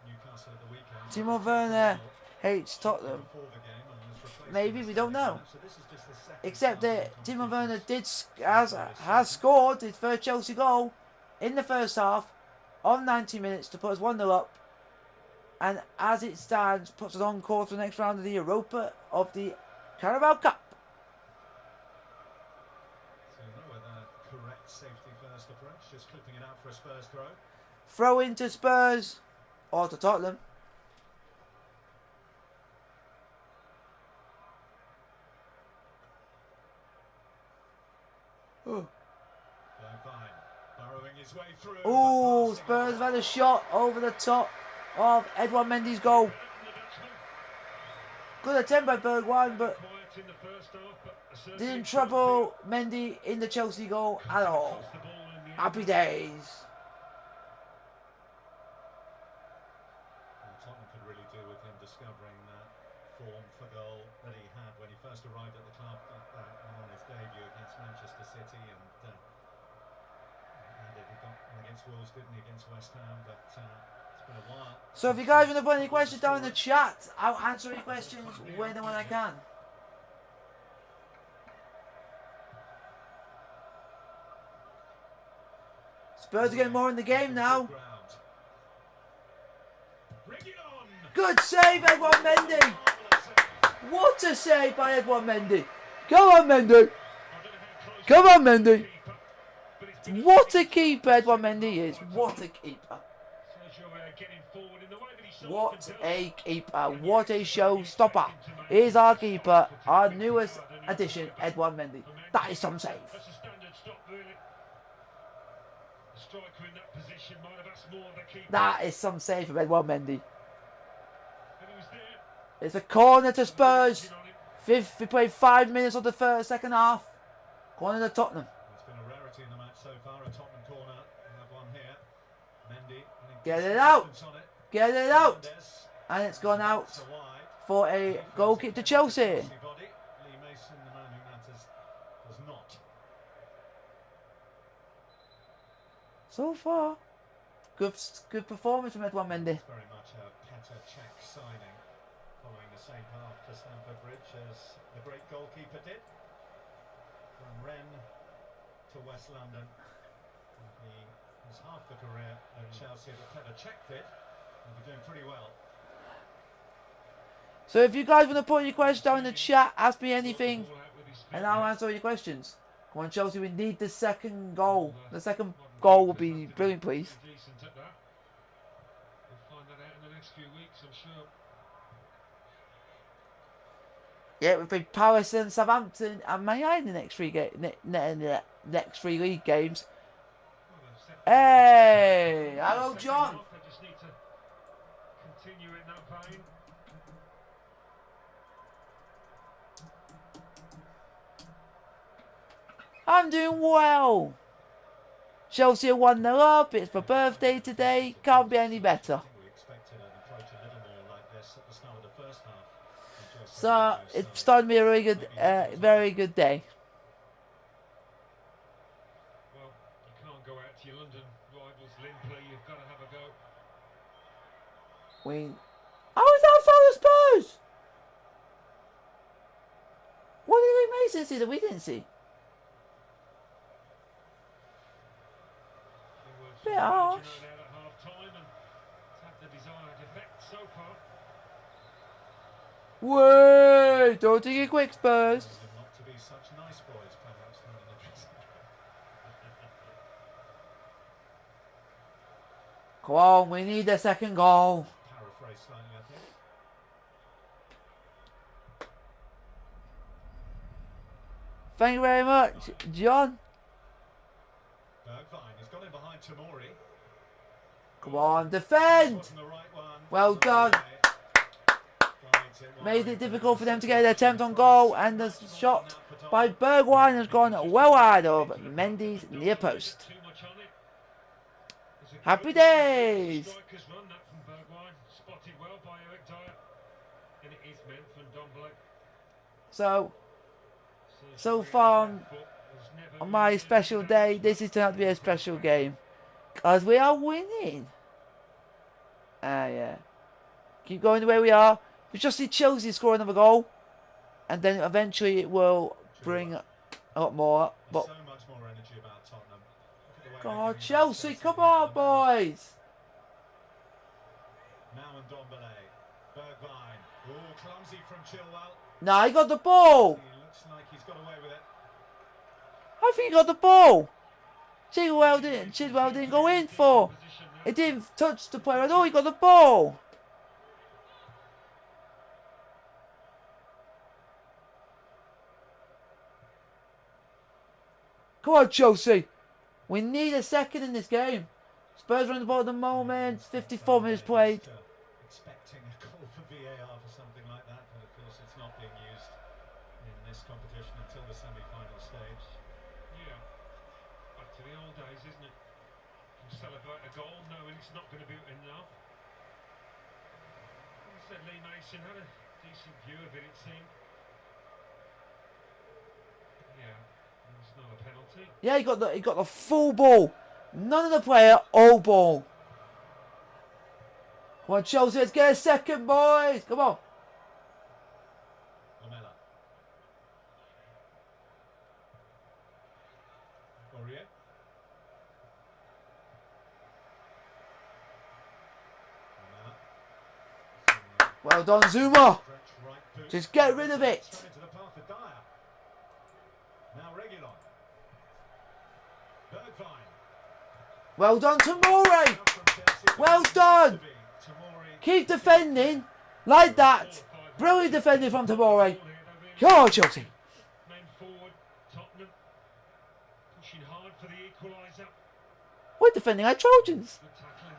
Newcastle at the weekend. Timo Werner hates Tottenham. Before the game and was replaced Maybe, in the we don't know. semi-final. So this is just the second Except time that in Timo competition. Werner has scored his first Chelsea goal in the first half on 90 minutes to put us 1-0 up. And as it stands, puts us on course for the next round of the Europa of the Carabao Cup. So no other correct safety first approach, just clipping it out for a Spurs throw. Throw into Spurs or to Tottenham. Oh. Going fine, burrowing his way through. Ooh, but passing Spurs have it had a shot over the top of Edouard Mendy's goal. Good attempt by Bergwijn, but Quiet in the first half, but certainly didn't trouble Mendy in the Chelsea goal at all. puts the ball in the end. Happy days. Well, Tottenham could really do with him discovering that form for goal that he had when he first arrived at the club on his debut against Manchester City, and he got one against Wolves, didn't he, against West Ham, but it's been a while. So if you guys want to put any questions down in the chat, I'll answer any questions when and when I can. Spurs are getting more in the game now. Bring it on! Good save, Edouard Mendy. What a save by Edouard Mendy. Come on, Mendy. Come on, Mendy. What a keeper Edouard Mendy is. What a keeper. What a keeper. What a showstopper. Here's our keeper, our newest addition, Edouard Mendy. That is some save. That's a standard stop, really. The striker in that position might have asked more of the keeper. That is some save from Edouard Mendy. And he was there. It's a corner to Spurs. We played 5 minutes of the second half. Corner to Tottenham. It's been a rarity in the match so far, a Tottenham corner. We have one here. Mendy. Get it out. On it. Get it out. Mendes. And it's gone out So wide. for a goal kick to Chelsea. Body. Lee Mason, the man who matters, does not. So far, Good performance from Edouard Mendy. It's very much a Petr Cech signing, following the same path to Stamford Bridge as the great goalkeeper did. From Rennes to West London. He has half the career at Chelsea that Petr Cech did. He'll be doing pretty well. So if you guys want to put your questions down in the chat, ask me anything, and I'll answer all your questions. Come on, Chelsea, we need the second goal. The second goal would be brilliant, please. Decent at that. We'll find that out in the next few weeks, I'm sure. Yeah, we play Palace and Southampton and Man United in the next three league games. Hey, hello, John. I just need to continue in that vein. I'm doing well. Chelsea are 1-0 up. It's my birthday today. Can't be any better. We expected an approach a little more like this at the start of the first half. So it's started to be a really good, very good day. Well, you can't go out to your London rivals limply. You've got to have a go. How is that foul of Spurs? What did Lee Mason see that we didn't see? Bit harsh. Wait, don't take it quick, Spurs. Not to be such nice boys, perhaps. Come on, we need a second goal. Paraphrase slightly, I think. Thank you very much, John. Bergwijn, he's got in behind Tomori. Come on, defend. Wasn't the right one. Well done. Made it difficult for them to get their attempt on goal, and the shot by Bergwijn has gone well wide of Mendy's near post. Happy days. So far on my special day, this is turned out to be a special game because we are winning. Yeah. Keep going the way we are. We just see Chelsea score another goal, and then eventually it will bring a lot more. But so much more energy about Tottenham. God, Chelsea, come on, boys! Now and Dombele, Bergwijn. Oh, clumsy from Chilwell. Nah, he got the ball. He looks like he's got away with it. I think he got the ball. Chilwell didn't go in for. It didn't touch the player at all. He got the ball. Come on, Chelsea. We need a second in this game. Spurs are on the ball at the moment. 54 minutes played. Expecting a call for VAR for something like that, but of course it's not being used in this competition until the semi-final stage. Yeah, back to the old days, isn't it? You celebrate a goal knowing it's not going to be enough. As I said, Lee Mason had a decent view of it, it seemed. Yeah. It's not a penalty. Yeah, he got the full ball. None of the player, all ball. Come on, Chelsea, let's get a second, boys. Come on. Lamela. Aurier. Well done, Zuma. Just get rid of it. Now Regulon. Bergwijn. Well done, Tomori. Well done. Keep defending like that. Brilliant defending from Tomori. Come on, Chelsea. Men forward, Tottenham pushing hard for the equaliser. We're defending like Trojans.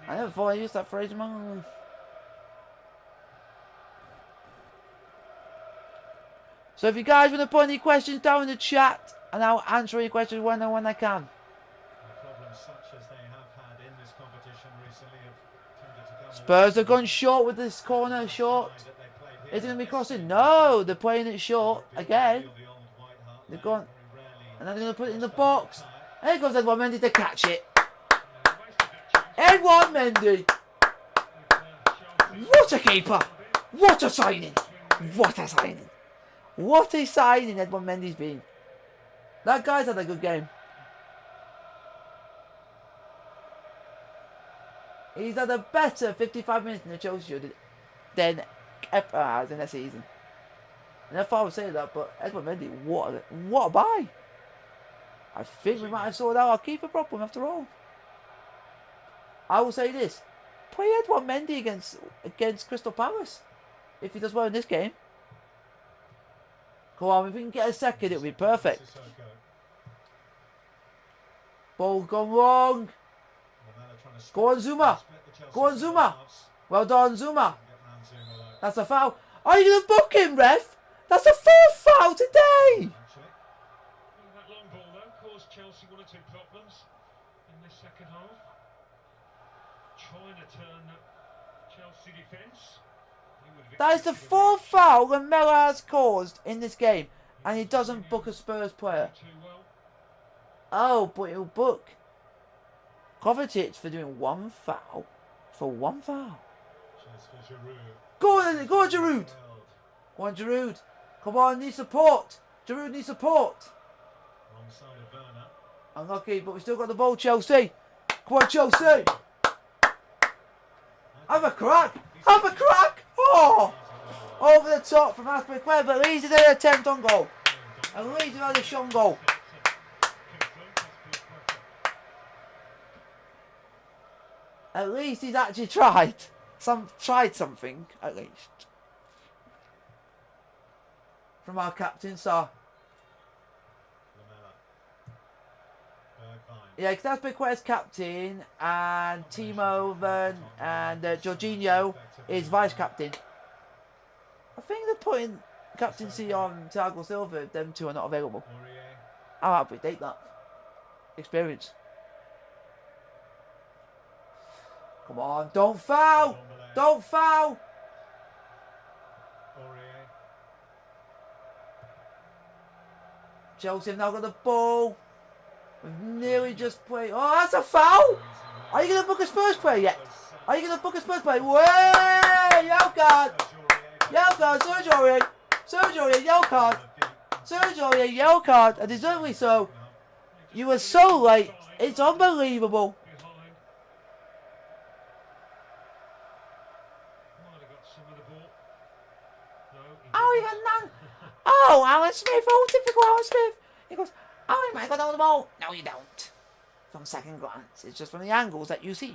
I never thought I used that phrase in my life. So if you guys want to put any questions down in the chat, and I'll answer any questions when I can. Problems such as they have had in this competition recently have tended to come. Spurs have gone short with this corner, short. Is it going to be crossing? No, they're playing it short again. They're gone, and then they're going to put it in the box. There goes Edouard Mendy to catch it. Edouard Mendy. What a keeper. What a signing. What a signing. What a signing Edouard Mendy's been. That guy's had a good game. He's had a better 55 minutes in the Chelsea shirt than Kepa has in the season. And I thought I would say that, but Edouard Mendy, what a buy. I think we might have sorted out our keeper problem after all. I will say this. Play Edouard Mendy against Crystal Palace. If he does well in this game. Come on, if we can get a second, it'll be perfect. Ball's gone wrong. Go on, Zuma. Go on, Zuma. Well done, Zuma. That's a foul. Are you going to book him, ref? That's a fourth foul today. That long ball, though, caused Chelsea one or two problems in this second half. Trying to turn that Chelsea defence. That is the fourth foul that Miller has caused in this game. And he doesn't book a Spurs player. Oh, but he'll book Kovacic for doing one foul. For one foul. Go on, Giroud. Go on, Giroud. Come on, need support. Giroud needs support. Unlucky, but we still got the ball, Chelsea. Come on, Chelsea. Have a crack. Have a crack. Oh! Over the top from Aspilicueta, but at least he did an attempt on goal. At least he had a shot on goal. At least he's actually tried. Tried something, at least. From our captain, sir. Yeah, because that's Aspilicueta's captain, and Timo Werner and Jorginho is vice captain. I think they're putting captaincy on Thiago Silva if them two are not available. I'll happily take that. Experience. Come on, don't foul! Don't foul! Chelsea have now got the ball. We've nearly just played. Oh, that's a foul! Are you going to book a Spurs player yet? Are you going to book a Spurs player? Way! Yellow card! Yellow card, Sergio Aurier! Sergio Aurier, yellow card! Sergio Aurier, yellow card, and deservedly so. You were so late. It's unbelievable. Oh, Alan Smith. Oh, typical Alan Smith. He goes, oh, you might got on the ball. No, you don't. From second glance. It's just from the angles that you see.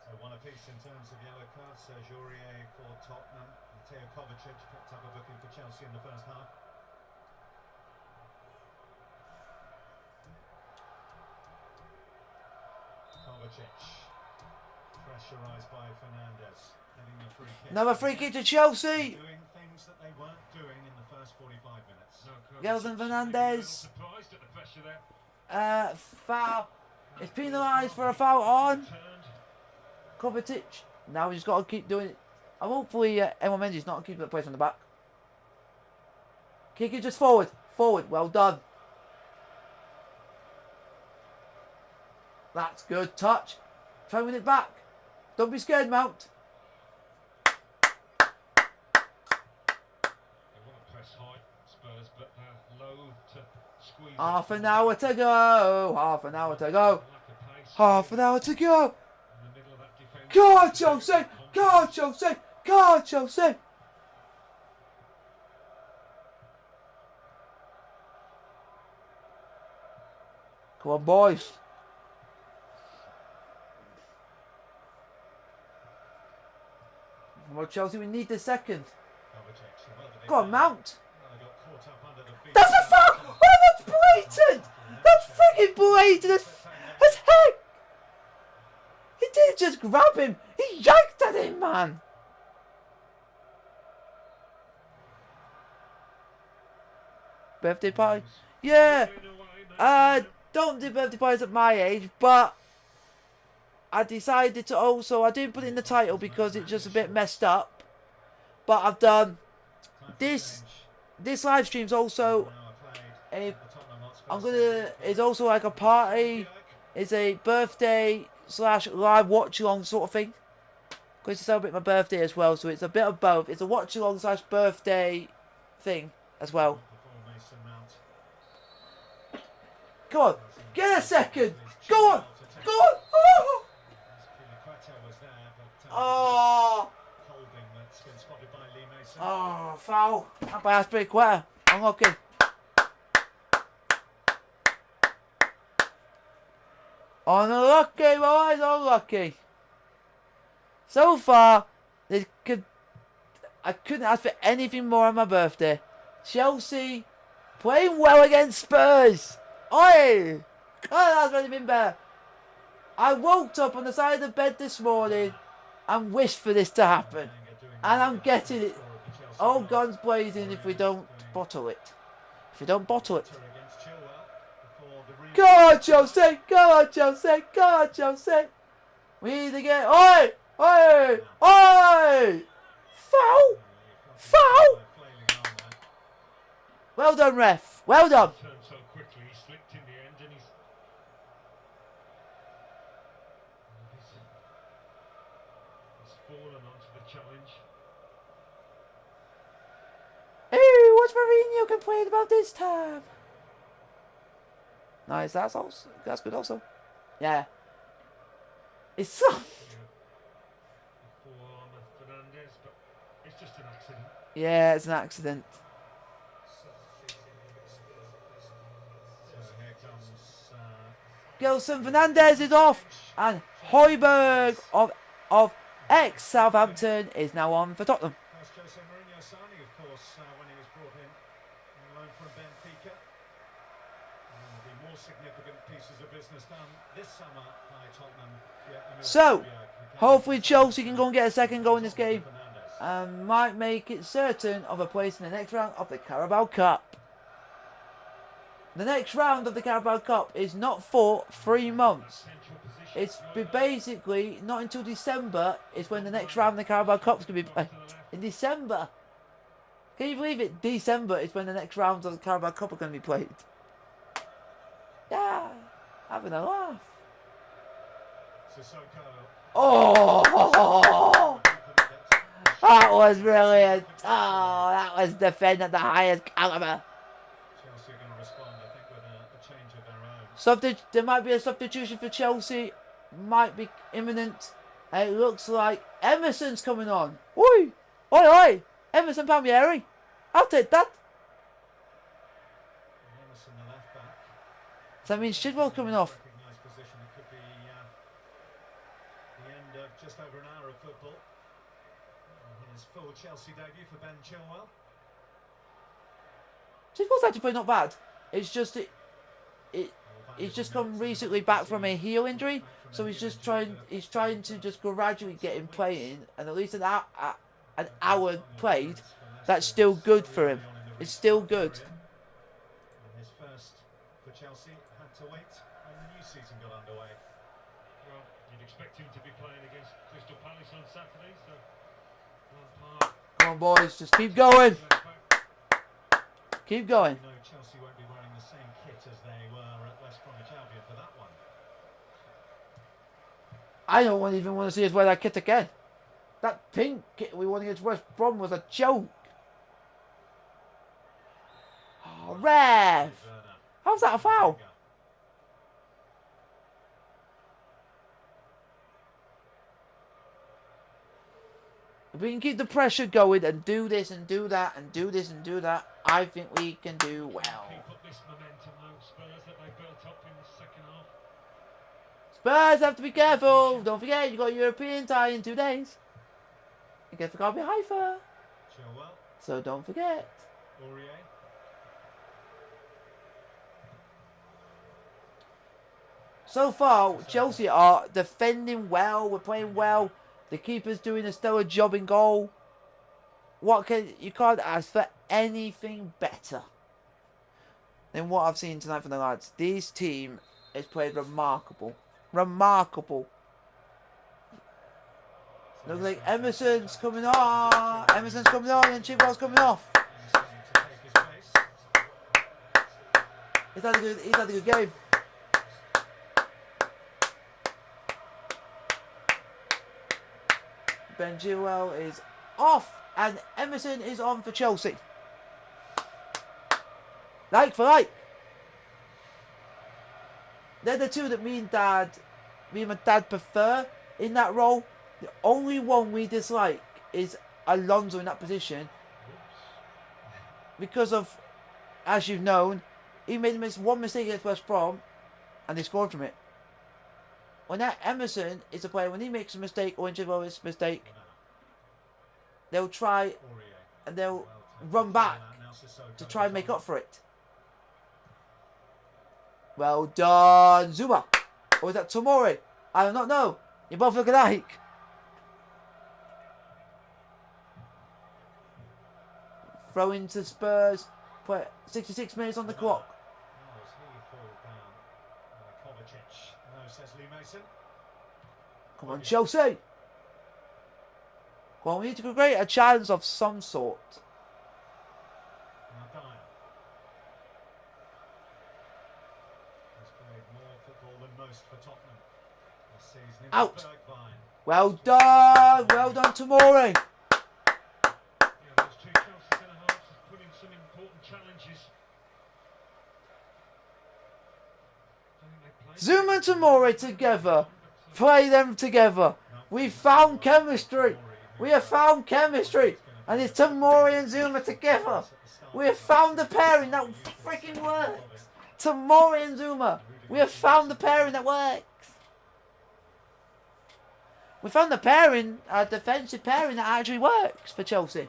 So one apiece in terms of yellow cards. Sergio Aurier for Tottenham. Mateo Kovacic picked up a booking for Chelsea in the first half. Kovacic. Pressurised by Fernandes. Heading the free kick. Another free kick to Chelsea. Doing things that they weren't doing in the first 45 minutes. Gelson Fernandes. Foul. It's penalised for a foul on Kovacic. Now we just got to keep doing it. And hopefully Edouard Mendy's not keeping the place on the back. Kick it just forward. Forward. Well done. That's good touch. Try and win it back. Don't be scared, Mount. Half an hour to go. Half an hour to go. Half an hour to go. Go on, Chelsea. Go on, Chelsea. Go on, Chelsea. Come on, boys. Come on, Chelsea. We need the second. Go on, Mount. That's a foul! Oh, that's blatant! That's freaking blatant as heck! He didn't just grab him, he yanked at him, man! Birthday party? Yeah! Don't do birthday parties at my age, but I decided to also, I didn't put it in the title because it's just a bit messed up. But I've done this live stream's also it's also like a party. It's a birthday / live watch along sort of thing. Because to celebrate my birthday as well, so it's a bit of both. It's a watch along / birthday thing as well. Come on, get a second. Go on, go on. Oh, oh, oh, foul. That's pretty quick. Unlucky. Unlucky, boys, unlucky. So far, I couldn't ask for anything more on my birthday. Chelsea playing well against Spurs. Oi! God, that's really been better. I woke up on the side of the bed this morning and wished for this to happen. And I'm getting it. All guns blazing if we don't bottle it. If we don't bottle it. Go on, Chelsea! Go on, Chelsea! Go on, Chelsea! We need to get... Oi! Oi! Oi! Foul! Foul! Well done, ref. Well done. Turned so quickly, he slipped in the end, and he's fallen onto the challenge. Hey, what's Mourinho complained about this time? Nice, that's good also. Yeah. It's so... Fernandez, but it's just an accident. Yeah, it's an accident. Gelson Fernandez is off, and Højbjerg of ex-Southampton is now on for Tottenham. First Jose Mourinho signing, of course, when he was brought in on loan from Benfica. And the more significant pieces of business done this summer by Tottenham. So, hopefully Chelsea can go and get a second goal in this game, and might make it certain of a place in the next round of the Carabao Cup. The next round of the Carabao Cup is not for 3 months. It's basically not until December is when the next round of the Carabao Cup is going to be played. In December. Can you believe it? December is when the next rounds of the Carabao Cup are going to be played. Yeah, having a laugh. Oh, that was brilliant. Oh, that was defending at the highest caliber. There might be a substitution for Chelsea. Might be imminent. It looks like Emerson's coming on. Oi! Oi, oi! Emerson Palmieri. I'll take that. So that means Chidwell coming off. The end of just over an hour of football. His full Chelsea debut for Ben Chilwell. Chidwell's actually not bad. It's just he's just come recently back from a heel injury, so he's trying to just gradually get him playing, and at least an hour played, that's still good for him. It's still good. His first for Chelsea had to wait when the new season got underway. Well, you'd expect him to be playing against Crystal Palace on Saturday, so come on, boys, just keep going. Keep going. No, Chelsea won't be wearing the same kit as they were at West Bromwich Albion for that one. I don't even want to see us wear that kit again. That pink kit we won against West Brom was a joke. Oh, ref! How's that a foul? If we can keep the pressure going and do this and do that and do this and do that, I think we can do well. keep up this momentum, though, Spurs, that they built up in the second half. Spurs have to be careful. Don't forget, you got a European tie in 2 days. Against Maccabi Haifa. So don't forget. So far, Chelsea are defending well. We're playing well. The keeper's doing a stellar job in goal. You can't ask for anything better than what I've seen tonight from the lads. This team has played remarkable. Remarkable. Looks like Emerson's coming on. Emerson's coming on and Chilwell's coming off. He's had a good game. Ben Chilwell is off, and Emerson is on for Chelsea. Like for like. They're the two that me and my dad prefer in that role. The only one we dislike is Alonso in that position. Because of, as you've known, he made one mistake against West Brom, and they scored from it. When that Emerson is a player, when he makes a mistake or when Chilwell makes a mistake, they'll try and they'll run back to try and make up for it. Well done, Zuma. Or is that Tomori? I do not know. You both look alike. Throw into Spurs. Put 66 minutes on the clock. Come on, Chelsea. Well, we need to create a challenge of some sort. Out. Well done. Well done, Tomori. Zuma and Tomori together. Play them together. We found chemistry. We have found chemistry. And it's Tomori and Zuma together. We have found the pairing that freaking works. Tomori and Zuma. We have found the pairing that works. We found the pairing, a defensive pairing that actually works for Chelsea.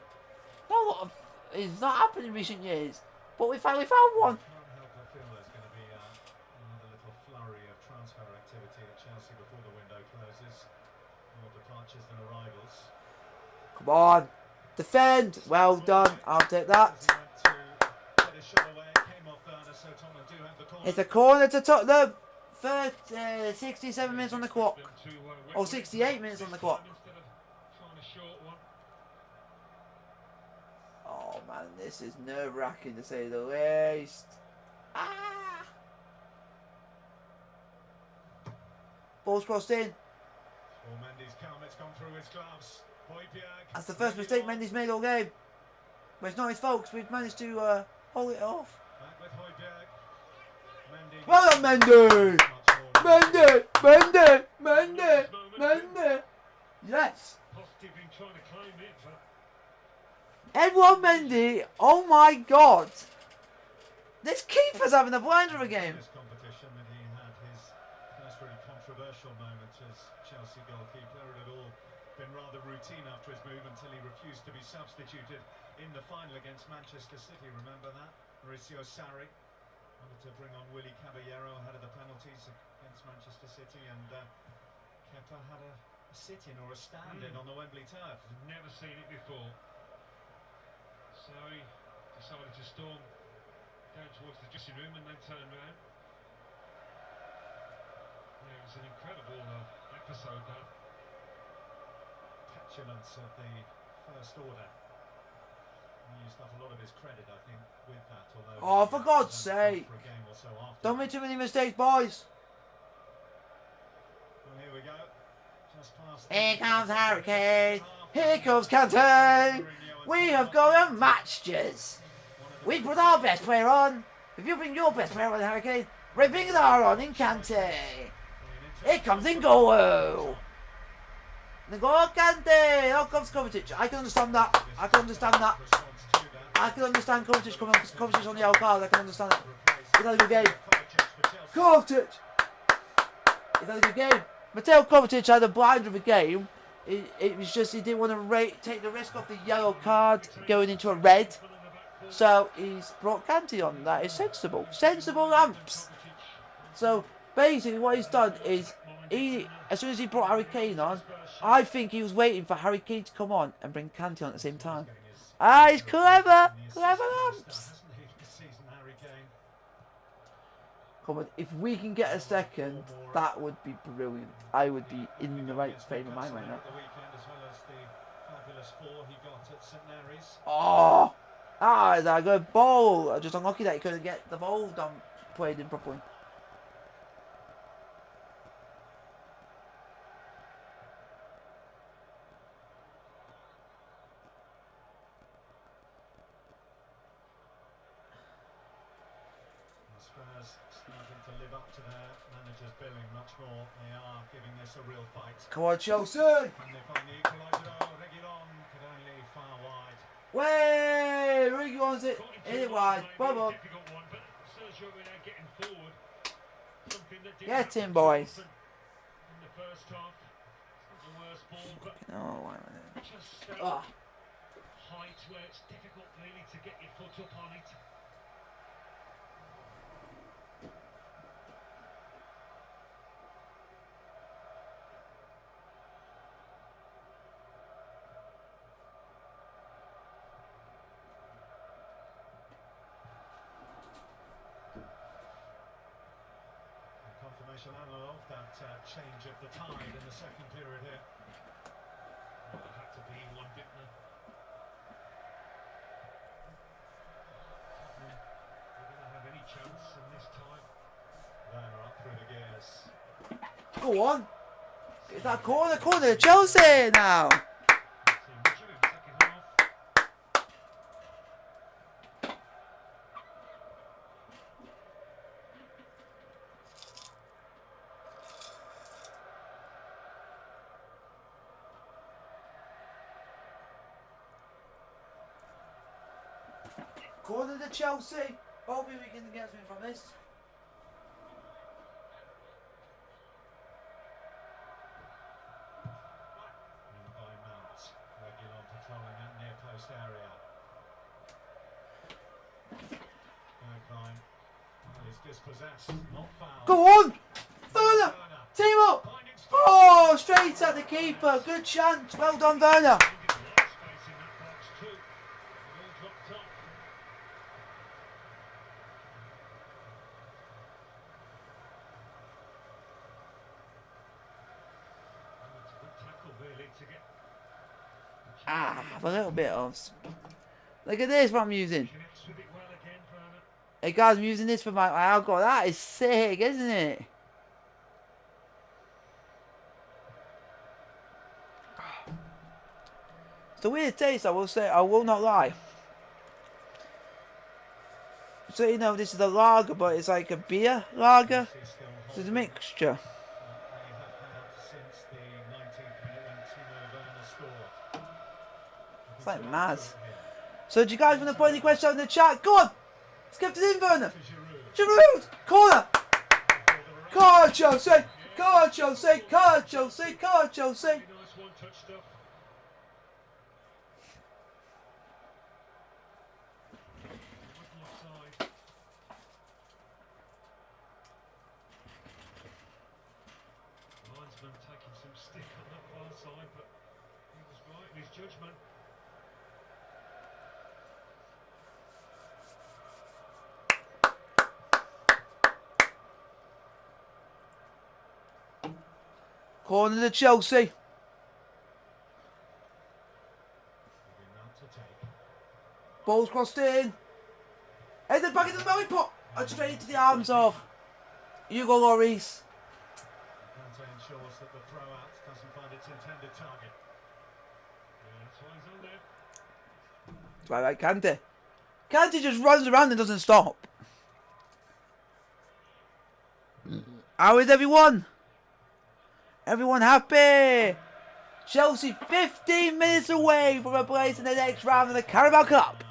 Not a lot of, it's not happened in recent years, but we found one. Come on, defend. Well done. I'll take that. It's a corner to Tottenham. 67 minutes on the clock. Or 68 minutes on the clock. Oh man, this is nerve-wracking to say the least. Ah! Ball's crossed in. That's the first mistake Mendy's made all game. But it's not his fault, 'cause we've managed to hold it off. Well done, Mendy! Mendy! Mendy! Mendy! Mendy! Yes! Edouard Mendy! Oh my god! This keeper's having a blinder of a game. Routine after his move until he refused to be substituted in the final against Manchester City. Remember that? Mauricio Sarri wanted to bring on Willy Caballero ahead of the penalties against Manchester City, and Kepa had a sit-in or a stand-in on the Wembley turf. Never seen it before. Sarri decided to storm down towards the dressing room and then turn around. Yeah, it was an incredible episode that. Petulance of the first order. He used up a lot of his credit, I think, with that. Oh, for God's sake! Don't make too many mistakes, boys. Well, here we go. Just past. Here comes Harry Kane. Here comes Kante. We have got a match, Jizz. We put our best player on. If you bring your best player on, Harry Kane, we bring our on in Kante. Here comes N'Golo. N'Golo Kante! Out comes Kovacic. I can understand that. I can understand that. I can understand Kovacic coming on because Kovacic's on the yellow card. I can understand that. He's had a good game. Kovacic! He's had a good game. Mateo Kovacic had a blinder of a game. It was just he didn't want to take the risk of the yellow card going into a red. So he's brought Kante on. That is sensible. Sensible lamps. So basically what he's done is, as soon as he brought Harry Kane on, I think he was waiting for Harry Kane to come on and bring Kante on at the same time. Ah, he's clever! Clever lamps! Come on, if we can get a second, that would be brilliant. I would be in the right frame of mind right now. Oh! Ah, that good ball! Just unlucky that he couldn't get the ball done, played in properly. players starting to live up to their manager's billing much more. They are giving this a real fight. Come on, Chelsea! And they find the equaliser. Oh, Reguilon could only far wide. Way! Ricky wants it. Hit it wide. Bubble. Get in, boys. In the first half, it's not the worst ball, but Oh, just height where it's difficult really to get your foot up on it. Confirmation analog, that change of the tide in the second period here. Well, it had to be one, didn't it? They're going to have any chance in this time. Werner up through the gears. go on. Get that corner, Chelsea now. Corner to Chelsea. Hopefully we can get something from this. In by Mount. Reguilon patrolling that near post area. Bergwijn is dispossessed, not fouled. Go on! Werner! Team up! Oh, straight at the keeper. Good chance. Well done, Werner. A little bit of. Look at this, what I'm using. Hey guys, I'm using this for my alcohol. That is sick, isn't it? It's a weird taste, I will say. I will not lie. So you know, this is a lager, but it's like a beer lager. So it's a mixture. It's like Maz. So do you guys want to put any questions in the chat? Go on! Let's get it in, Werner! Giroud! Corner! Come on, Chelsea! Come on, Chelsea! Come on, Chelsea! Come on, Chelsea! Linesman taking some stick on that far side, but he was right in his judgment. Corner to Chelsea. Ball's crossed in. Headed back into the belly pot. And straight into the arms of Hugo Lloris. Kante ensures that the throw out doesn't find its intended target. Yeah, that's why he's on there. That's why I like Kante. Kante just runs around and doesn't stop. How is everyone? Everyone happy? Chelsea 15 minutes away from a place in the next round of the Carabao Cup.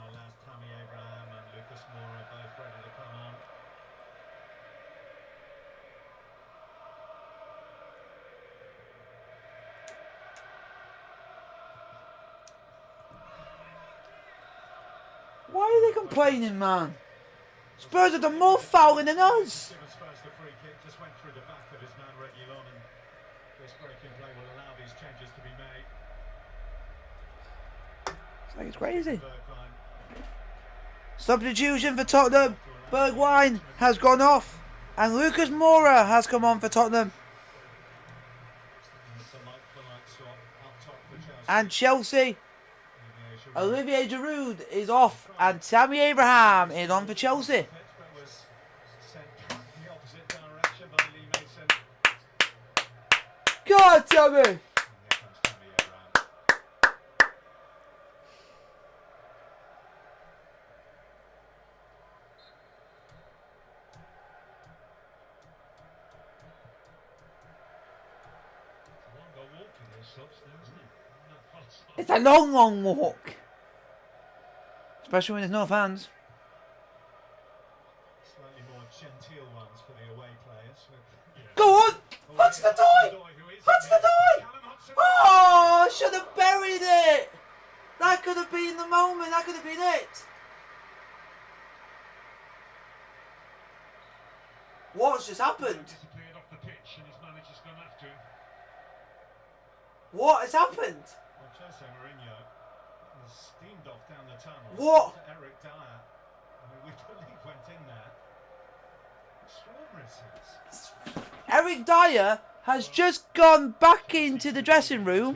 Why are they complaining, man? Spurs have done more fouling than us. Just went through the back of his man Reguilon, and this breaking play will allow these changes to be made. It's like it's crazy. Substitution for Tottenham. Bergwijn has gone off, and Lucas Moura has come on for Tottenham. And Chelsea, Olivier Giroud is off, and Tammy Abraham is on for Chelsea. God, Tammy! stops now, isn't it? No full stop. It's a long, long walk. Especially when there's no fans. Slightly more genteel ones for the away players. Go on! Hudson Odoi! Hudson Odoi! Oh, should have buried it! That could have been the moment. That could have been it. What's just happened? Disappeared off the pitch and his manager's gone after him. What has happened? Well, Jose Mourinho has steamed off down the tunnel. What? To Eric Dyer. I mean, we believe went in there. Extraordinary scenes. Eric Dyer has just gone back into the dressing room.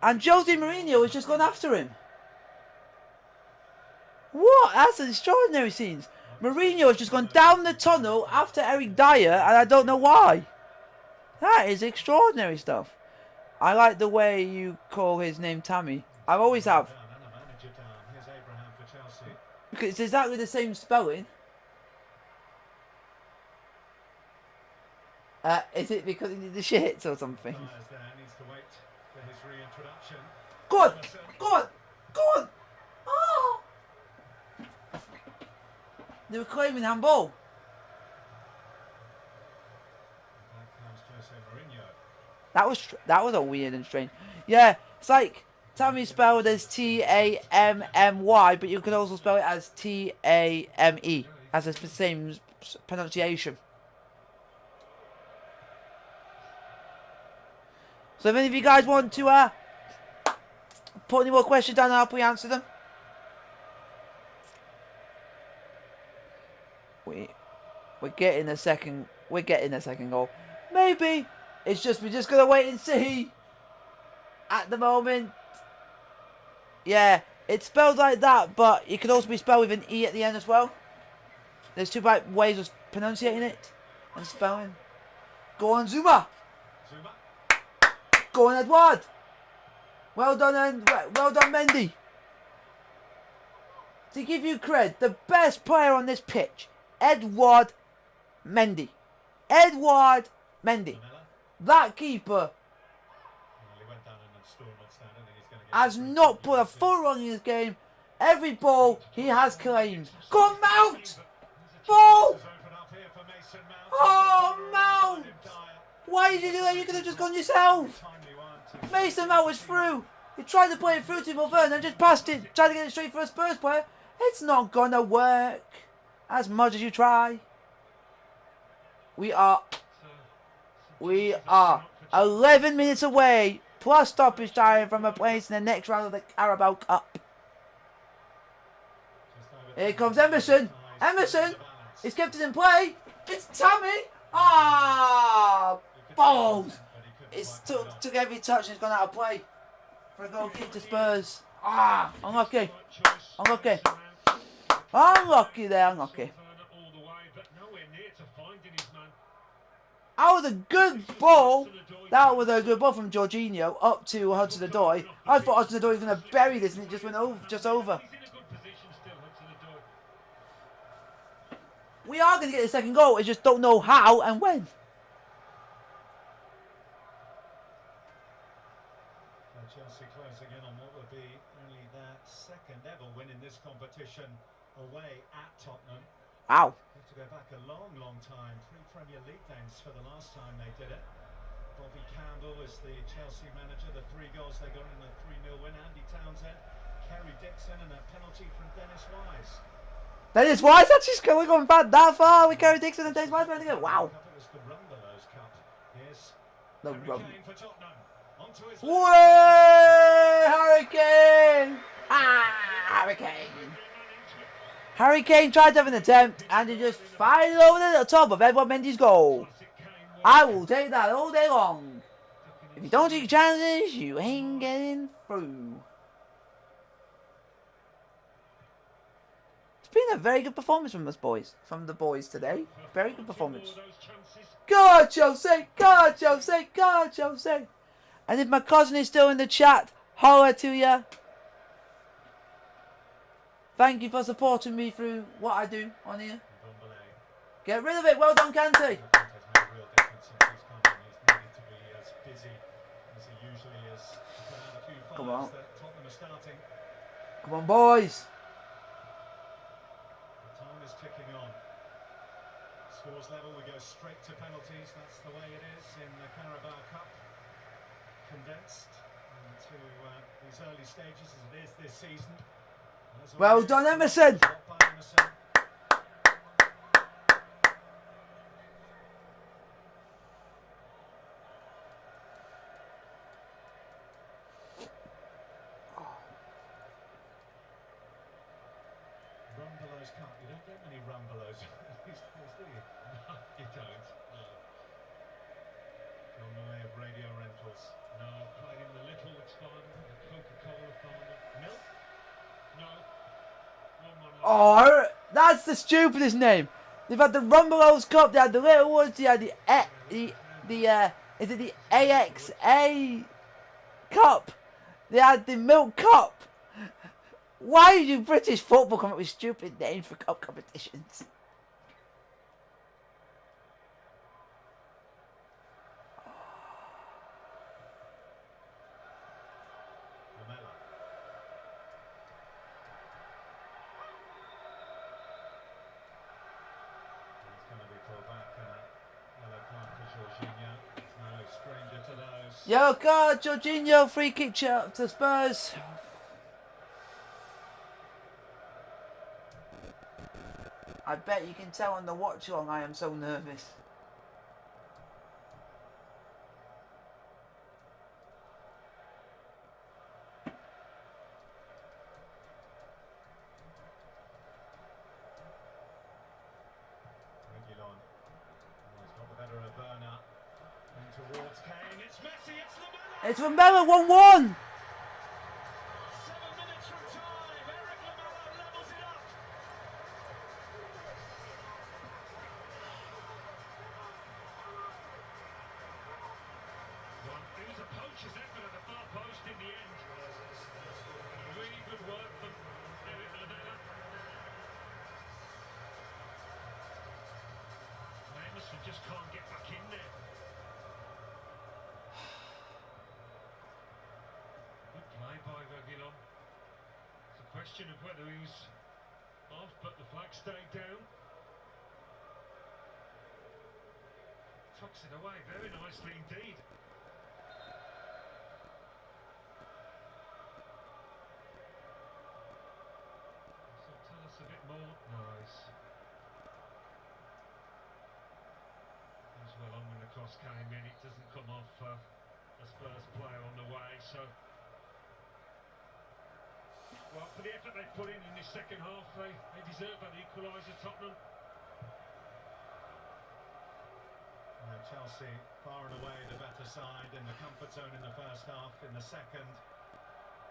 And Jose Mourinho has just gone after him. What? That's an extraordinary scenes. Mourinho has just gone down the tunnel after Eric Dyer, and I don't know why. That is extraordinary stuff. I like the way you call his name Tammy. I always have. Because it's exactly the same spelling. Is it because he did the shits or something? Go on! Go on! Go on! Oh! They were claiming handball. That was a weird and strange. Yeah, it's like Tammy spelled as Tammy, but you can also spell it as Tame, as the same pronunciation. So if any of you guys want to put any more questions down, I'll help we answer them. We're getting a second. We're getting a second goal. Maybe it's just we're just gonna wait and see. At the moment, yeah, it's spelled like that, but it could also be spelled with an E at the end as well. There's two ways of pronouncing it and spelling. Go on, Zuma. Go on, Edward. Well done, and well done, Mendy. To give you credit, the best player on this pitch, Edward Mendy. Edward Mendy. That keeper has not put a foot wrong in his game. Every ball he has claimed. Go on, Mount! Ball! Oh, Mount! Why did you do that? You could have just gone yourself. Mason Mount was through. He tried to play it through to Mulvern and just passed it. Tried to get it straight for a Spurs player. It's not gonna work. As much as you try. We are 11 minutes away, plus stoppage time from a place in the next round of the Carabao Cup. Here comes Emerson. Emerson is kept it in play. It's Tammy. Ah, balls. It's took every touch and it's gone out of play for a goal kick to Spurs. Ah, unlucky. Unlucky. Unlucky there, unlucky. That was a good ball. That was a good ball from Jorginho up to Hudson Odoi. I thought Hudson Odoi was going to bury this and it just went over, just over. We are going to get the second goal. I just don't know how and when. Chelsea closing in on what would be only their second ever win in this competition away at Tottenham. Ow. Have to go back a long, long time. 3 Premier League games for the last time they did it. Bobby Campbell is the Chelsea manager. The 3 goals they got in the 3-0 win. Andy Townsend, Kerry Dixon, and a penalty from Dennis Wise. Dennis Wise actually going back that far with Kerry Dixon and Dennis Wise. Wow. It was the Rumbelows Cup. Yes. The Harry Kane for Tottenham. Onto his Way! Harry Kane! Harry Kane. Harry Kane tried to have an attempt and he just fired over the top of Edward Mendy's goal. I will take that all day long. If you don't take chances, you ain't getting through. It's been a very good performance from us boys, today. Very good performance. Go Chelsea! Go Chelsea! Go Chelsea! And if my cousin is still in the chat, holla to ya. Thank you for supporting me through what I do on here. Ndombele. Get rid of it. Well done, Kante. Conte's made a real difference since he's come in. He's needed to be as busy as he usually is to put out a few Come fires on. that Tottenham are starting. Come on, boys. The time is ticking on. Scores level, we go straight to penalties. That's the way it is in the Carabao Cup. Condensed into these early stages as it is this season. As Well always, done, a lot Emerson. by Emerson. Rumbelows Cup. You don't get many Rumbelows these days, do you? No, you don't. No. On the way of radio rentals. No, played in the Littlewoods final, the Coca-Cola final. Milk? No. 1-1 Oh, that's the stupidest name. They've had the Rumbelows Cup. They had the Little Woods. They had is it the AXA Cup? They had the Milk Cup. Why do British football come up with stupid names for cup competitions? Lamella. It's going to be pulled back and a yellow card for Jorginho. He's no stranger to those. Yellow card, Jorginho, free kick to Spurs. I bet you can tell on the watch along I am so nervous. Reguilon. He's got the better of Werner. And towards Kane. It's Messi. It's Lamella. It's Lamella 1-1. 7 minutes from time. Eric Lamella levels it up. Well, it was a poacher's effort at the far post in the end. Really good work from Eric Lamella. Emerson just can't get back in there. Good play by Reguilon. It's a question of whether he was off, but the flag stayed down. Tucks it away very nicely indeed. So tell us a bit more. Nice. As well on when the cross came in, it doesn't come off a Spurs player on the way, so well, for the effort they put in this second half, they deserve that equaliser, Tottenham. Chelsea far and away the better side in the comfort zone in the first half. In the second,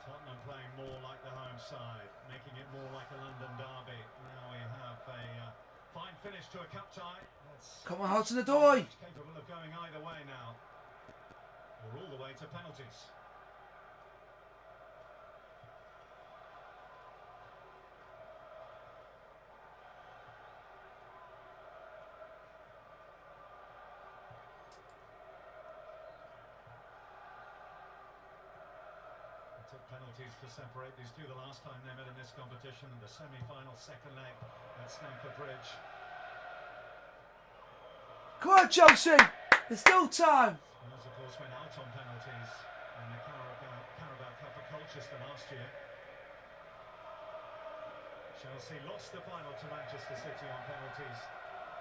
Tottenham playing more like the home side, making it more like a London derby. Now we have a fine finish to a cup tie. That's Come on, Hudson Odoi. capable of going either way now, or all the way to penalties. Penalties to separate these two the last time they met in this competition, the semi-final second leg at Stamford Bridge. Come on, Chelsea. There's still time. Spurs, of course, went out on penalties in the Carabao Cup at Colchester last year. Chelsea lost the final to Manchester City on penalties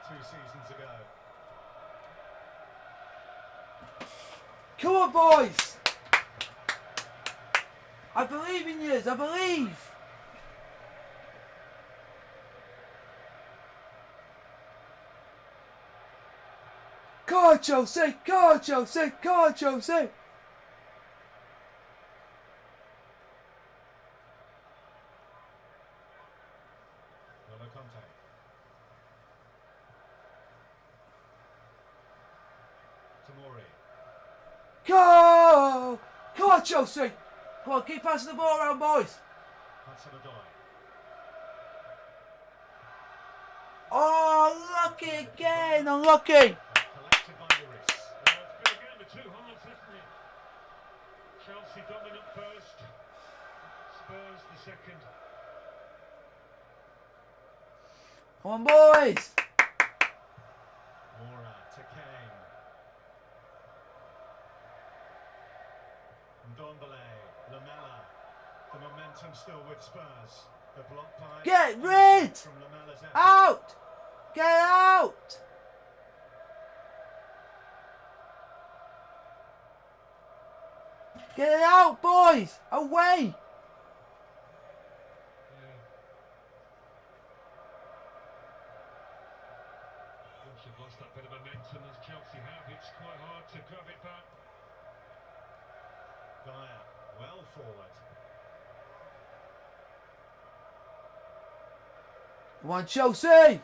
2 seasons ago. Come on, boys. I believe in you. I believe. Go on, Chelsea. Go on, Chelsea. Go on, Chelsea. Conte. Tomori. Go! Come on, Chelsea. Come on, keep passing the ball around, boys. Hudson-Odoi. Unlucky again. Unlucky. Collected by Lewis. It's been a game of two halves, hasn't it? Chelsea dominant first, Spurs the second. Come on, boys. Mora to Kane. Ndombele, Lamela. The momentum still with Spurs. The block by... Get rid! From Lamela's end. Out. Get out. Get it out, boys. Away. Once you've lost that bit of momentum as Chelsea have, it's quite hard to grab it back. Dyer, well forward. Come on, Chelsea.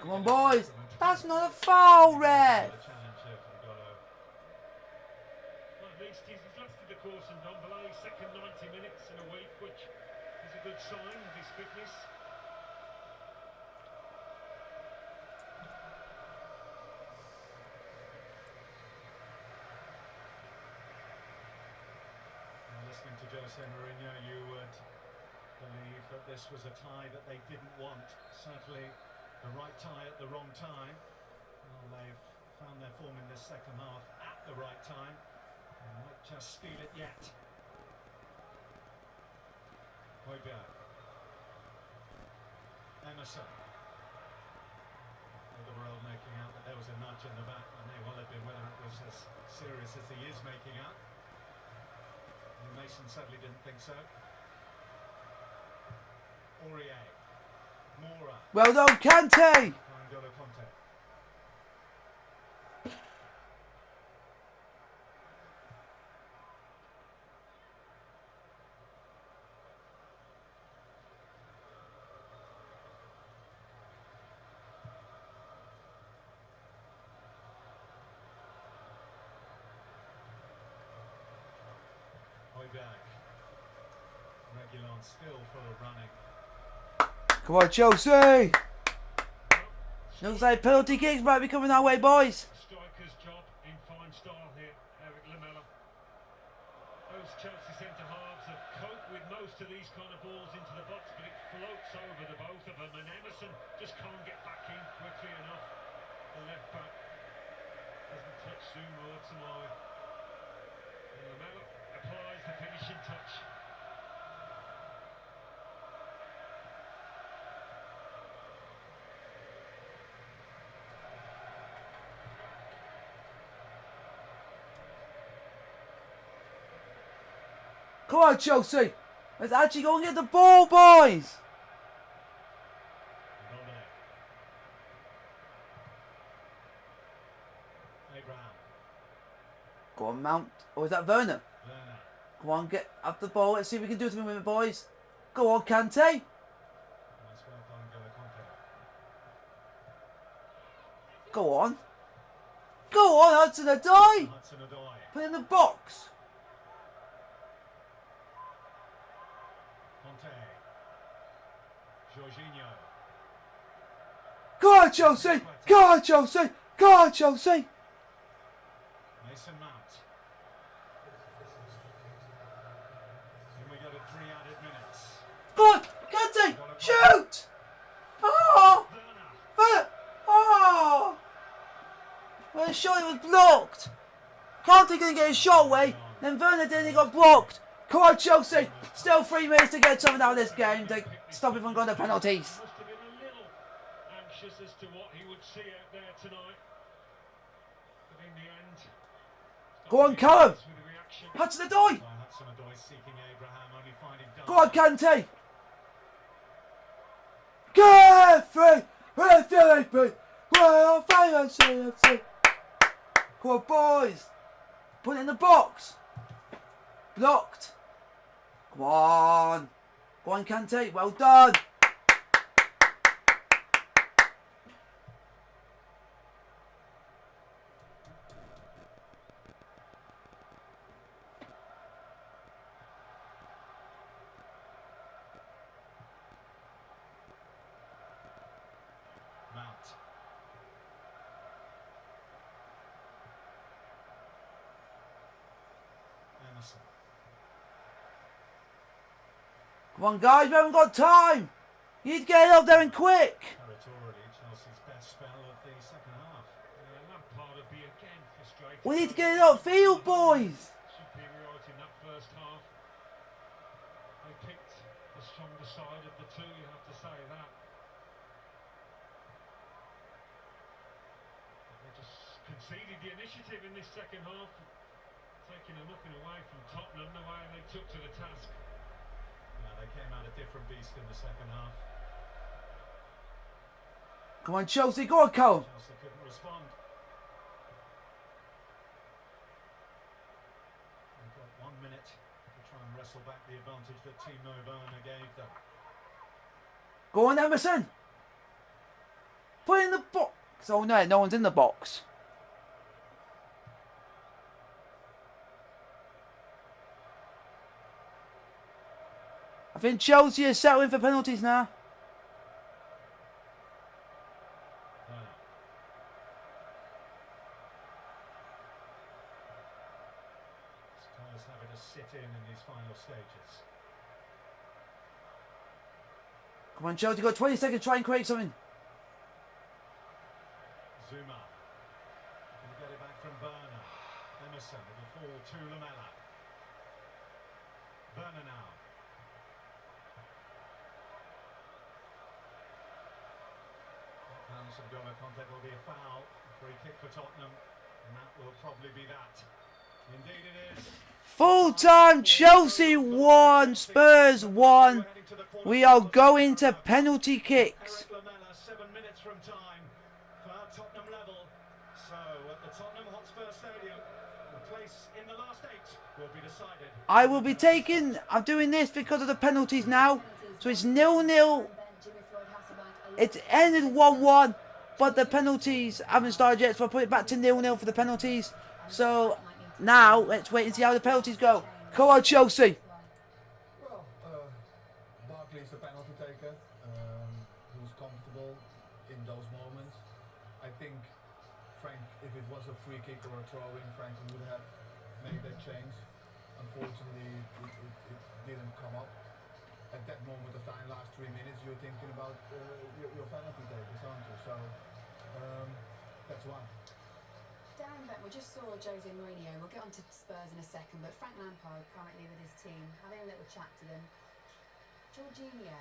Come on, boys. That's not a foul, ref. Challenge here from Golo. Well, at least he's lasted the course in Ndombele, second 90 minutes in a week, which is a good sign of his fitness. Listening to Jose Mourinho, you would believe that this was a tie that they didn't want. Certainly the right tie at the wrong time. Well, they've found their form in this second half at the right time. They might just steal it yet. Højbjerg. Emerson. Alderweireld making out that there was a nudge in the back. I may well have been, whether it was as serious as he is making out. And Mason sadly didn't think so. Aurier. Mora. Well done, Kante. N'Golo Conte. Højbjerg. Reguilon still full of running. Come on, Chelsea. Looks like penalty kicks might be coming our way, boys. Striker's job in fine style here, Eric Lamela. Those Chelsea centre halves have coped with most of these kind of balls into the box, but it floats over the both of them, and Emerson just can't get back in quickly enough. The left back doesn't touch Zuma or Tamari. And Lamela applies the finishing touch. Come on, Chelsea. Let's actually go and get the ball, boys. Ndombele. Abraham. Go on, Mount. Or is that Werner? Werner. Go on, get up the ball. Let's see if we can do something with it, boys. Go on, Kante. Nice work on N'Golo Conte. Go on. Go on, Hudson-Odoi. Hudson-Odoi. Put it in the box. Conte. Jorginho. Go on, Chelsea. Go on, Chelsea. Go on, Chelsea. Mason Mount. Then we go to 3 added minutes. Go on, Kante. Shoot. Oh. Werner. Oh. Well, the shot was blocked. Kante couldn't get his shot away. Then Werner did, he got blocked. Come on, Chelsea. Still 3 minutes to get something out of this game to stop it from going to penalties. Must have been a little anxious as to what he would see out there tonight. But in the end, Go on, Callum. with the reaction. Hudson-Odoi. Hudson-Odoi seeking Abraham, only finding Dyer. Go on, Kante. Get free. We're Philippi. We're famous CFC. Come on, boys. Put it in the box. Blocked. Come on. Go on, Kante. Well done. Mount. Emerson. Come on, guys. We haven't got time. You need to get it up there and quick. Territorially, Chelsea's best spell of the second half. Lampard would be again frustrated. We need to get it upfield, boys. Superiority in that first half. They picked the stronger side of the two, you have to say that. They just conceded the initiative in this second half, taking nothing away from Tottenham, the way they took to the task. Yeah, they came out a different beast in the second half. Come on, Chelsea. Go on, Cole. Chelsea couldn't respond. They've got 1 minute to try and wrestle back the advantage that Timo Werner gave them. Go on, Emerson. Put it in the box. Oh, no. No one's in the box. I think Chelsea is settling for penalties now. Spurs having to sit in these final stages. Come on, Chelsea. Got 20 seconds. Try and create something. Zuma. Can get it back from Werner. Emerson. It'll fall to Lamela. Werner now. Some goal contact will be a foul. Free kick for Tottenham. And that will probably be that. Indeed it is. Full time. Chelsea 1. Spurs 1. We are going to penalty kicks. Lamela, 7 minutes from time for Tottenham level. So at the Tottenham Hotspur Stadium, the place in the last 8 will be decided. I will be taking. I'm doing this because of the penalties now. So it's 0-0. It's ended 1-1. But the penalties haven't started yet, so I'll put it back to 0-0 for the penalties. So now let's wait and see how the penalties go. Come on, Chelsea. Well, Barkley's the penalty taker, who's comfortable in those moments. I think Frank, if it was a free kick or a throw-in, Frank would have made that change. Unfortunately, it didn't come up. At that moment of time, last 3 minutes, you're thinking about your penalty takers, aren't you? So that's one. Darren Bent, we just saw Jose Mourinho. We'll get on to Spurs in a second, but Frank Lampard currently with his team, having a little chat to them. Jorginho,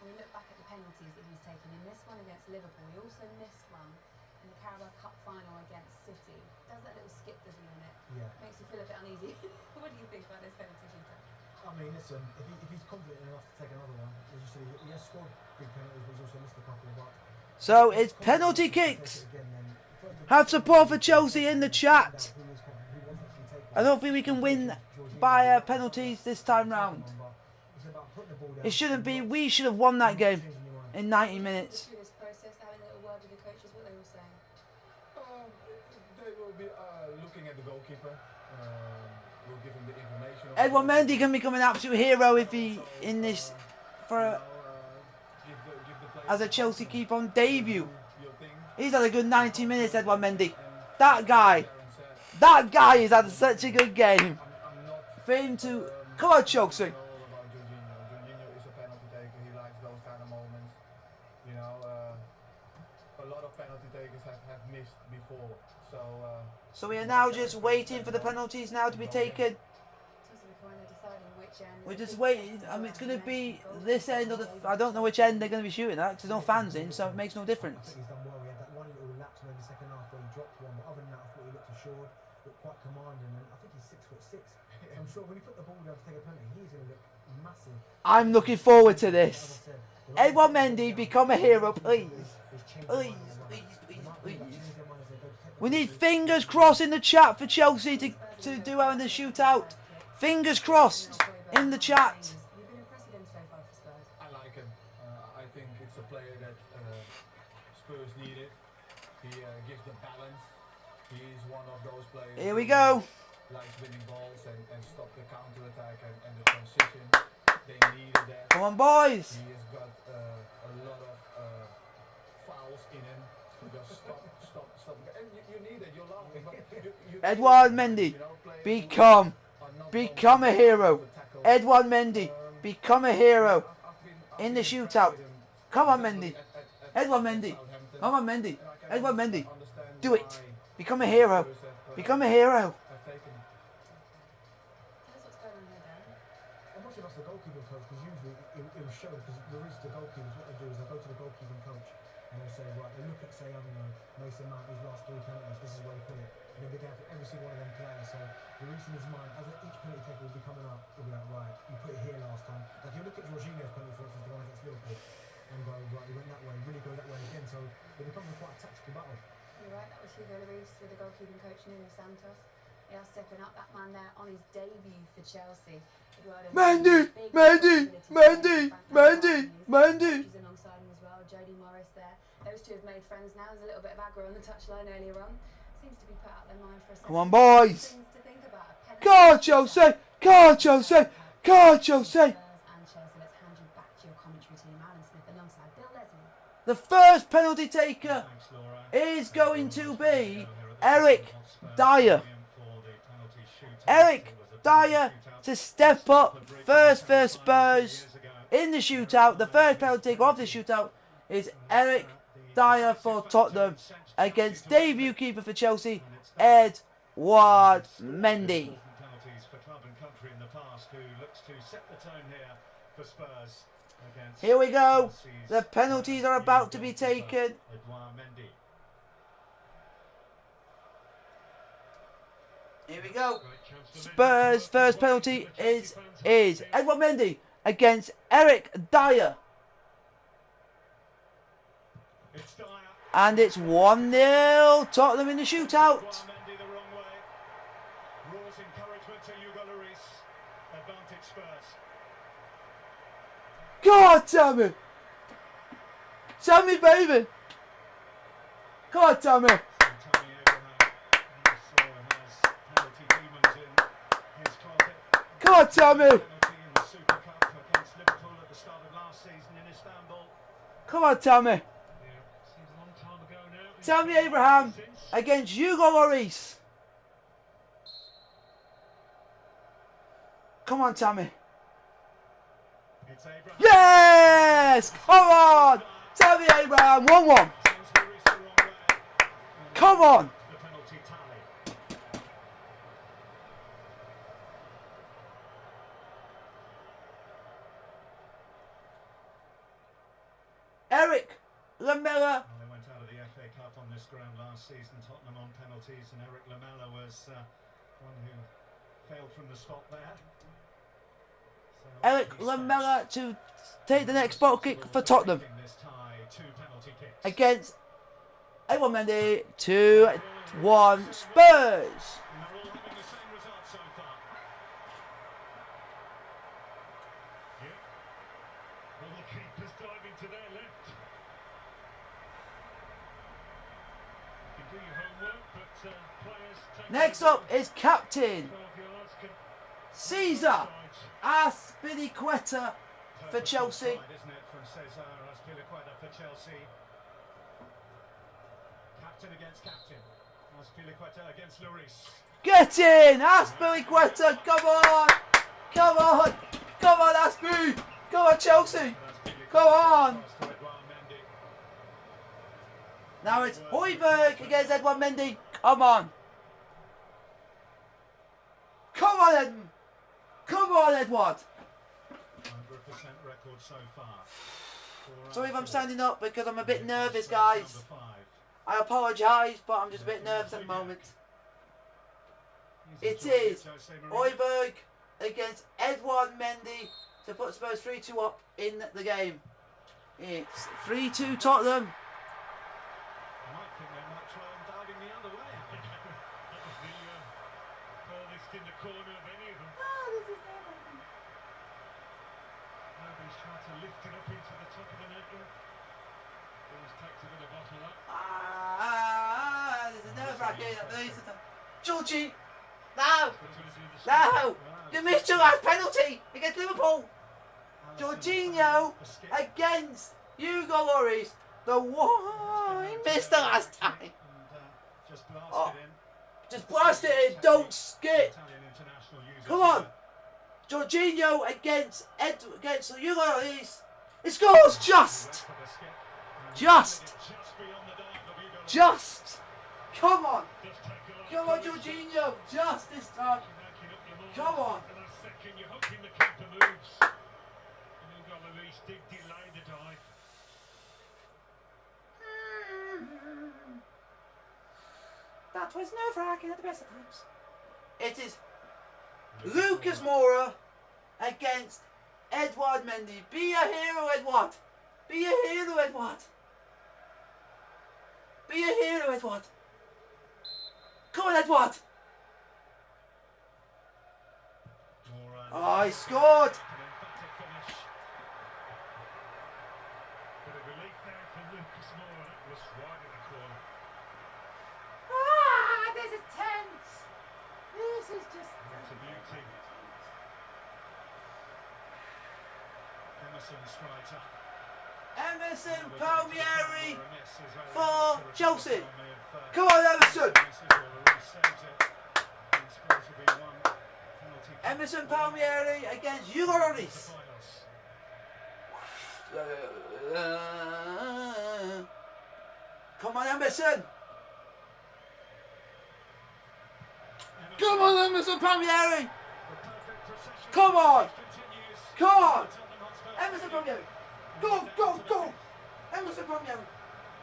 when we look back at the penalties that he's taken in this one against Liverpool, he also missed one in the Carabao Cup final against City. Does that little skip, doesn't he, on it? Yeah. Makes you feel a bit uneasy. What do you think about those penalties you take? I mean, listen, if he's confident enough to take another one, as you said, he has scored big penalties, but he's also missed a couple. But So it's penalty kicks. Have support for Chelsea in the chat. I don't think we can win by penalties this time round. It shouldn't be. We should have won that game in 90 minutes. Through this process, having a little word with the coaches, what they were saying. They will be looking at the goalkeeper. We'll give him the information. Edouard Mendy can become an absolute hero if he in this for as a Chelsea keeper on debut. He's had a good 90 minutes, Edouard Mendy. That guy has had such a good game. For him to come on, Chelsea. Jorginho is a penalty taker. He likes those kind of moments. You know, a lot of penalty takers have missed before. So we are now just waiting for the penalties now to be taken. We're just waiting. I mean, it's going to be this end or the. I don't know which end they're going to be shooting at because there's no fans in, so it makes no difference. I think he's done well. He had that one little lapse in the second half where he dropped one, but other than that, I thought he looked assured, looked quite commanding, and I think he's 6'6". I'm sure when he put the ball down to take a penalty, he's going to look massive. I'm looking forward to this. Edouard Mendy, become a hero, please. Please, please, please, please. We need fingers crossed in the chat for Chelsea to do out in the shootout. Fingers crossed in the chat. gives the balance. He is one of those players. Here we go. Likes winning balls and stop the counter attack and the transition. They needed that. Come on, boys. He has got a lot of fouls in him. So just stop. And you need it. You're laughing. But Edouard Mendy, become a hero. Edouard Mendy, become a hero in the shootout. Come on, Mendy. Edouard Mendy. Come on, Mendy. Edouard Mendy. Do it. Become a hero. Become a hero. I'm watching us the goalkeeping coach because usually it will show because the goalkeepers, what they do is they go to the goalkeeping coach and they say, right, they look at, say, I don't know, Mason Mount, his last 3 penalties, this is where he put it. And they'll be down for every single one of them players. So the reason in his mind, as each penalty taker will be coming up, he'll be like, right, you put it here last time. Like you look at Jorginho's penalty, for instance, the one against Liverpool, and go, right, he went that way, really go that way again. So it becomes quite a tactical battle. You're right, that was Hugo Lloris with the goalkeeping coach Nuno Santos. They are stepping up, that man there on his debut for Chelsea. Mendy. Alongside him as well, Jody Morris there. Those two have made friends now. There's a little bit of aggro on the touchline earlier on. Seems to be put out their mind for a second. Come on, boys. Things to think about. Go, Chelsea. Go, Chelsea. Go, Chelsea. And Chelsea, let's hand you back to your commentary team, Alan Smith alongside Bill Leslie. The first penalty taker is going to be Eric Dyer. Eric Dyer to step up first for Spurs in the shootout. The first penalty taker of the shootout is Eric Dyer for Tottenham against debut keeper for Chelsea, Edouard Mendy. Here we go. The penalties are about to be taken. Here we go. Spurs' first penalty is Edouard Mendy against Eric Dyer. And it's 1-0 Tottenham in the shootout. God damn it! Sammy, baby! God damn it! God damn it! Come on, Tammy. Tammy Abraham against Hugo Lloris. Come on, Tammy. Yes! Come on! Tammy Abraham, 1-1. Come on! Eric Lamela. Well, they went out of the FA Cup on this ground last season, Tottenham on penalties, and Eric Lamela was one who failed from the spot there. So Eric Lamela to take the next spot kick for Tottenham against Edouard Mendy. 2-1 Spurs. Next up is captain Cesar Azpilicueta for Chelsea. Captain against captain. Azpilicueta against Lloris. Get in, Azpilicueta! Come on, come on, come on, Azpi! Come on, Chelsea! Come on! Now it's Højbjerg against Edouard Mendy. Come on! Come on, Ed. Come on, Edouard. 100% record so far. Sorry if I'm standing up because I'm a bit nervous, guys. I apologise, but I'm just a bit nervous at the moment. It is Højbjerg against Edouard Mendy to put Spurs 3-2 up in the game. It's 3-2 Tottenham. In the corner of any of them. Nobody's trying to lift it up into the top of the net. Always takes a bit of bottle up. nerve-wracking at the least. Georgie, no, no, you missed your last penalty against Liverpool. Jorginho against Hugo Lloris. The one he missed the last time. Oh, just blast it in, don't skip. Come on. Jorginho against Hugo Lloris. He scores just. Come on. Come on, Jorginho. Just this time. Come on. That was nerve-wracking at the best of times. It is Lucas Moura against Edouard Mendy. Be a hero, Edouard. Be a hero, Edouard. Be a hero, Edouard. Come on, Edouard. Oh, he scored. Ah, this is tense. This is just Emerson Palmieri for Chelsea. Come on, Emerson. Emerson Palmieri against Hugo Lloris. Come on, Emerson. Come on, Emerson Palmieri. Come on. Come on. Emerson Palmieri. Go, go, go. Emerson Palmieri.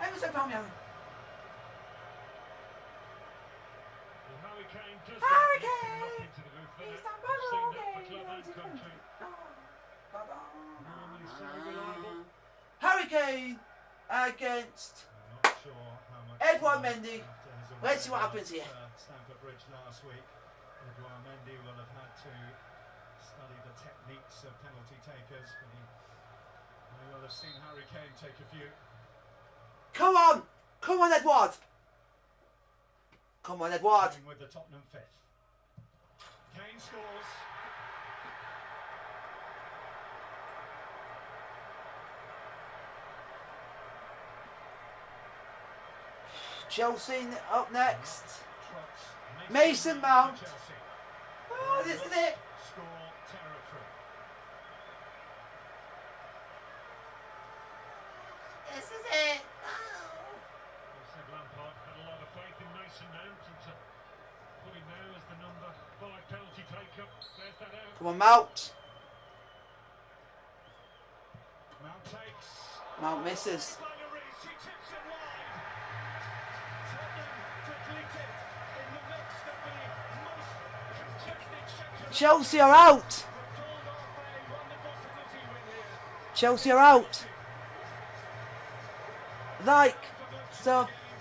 Emerson Palmieri. Hurricane. Hurricane against Edouard Mendy. Let's see what happens here. Stamford Bridge last week. Edouard Mendy will have had to study the techniques of penalty takers, but he will have seen Harry Kane take a few. Come on! Come on, Edouard! Come on, Edouard! With the Tottenham fifth. Kane scores. Chelsea up next. Mason Mount. Oh, this is it. Score territory. This is it. Said Lampard had a lot of faith in Mason Mount and to put him there as the number 5 penalty taker. There's that out. Come on, Mount. Mount takes. Mount misses. Chelsea are out. Chelsea are out. Like,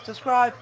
subscribe.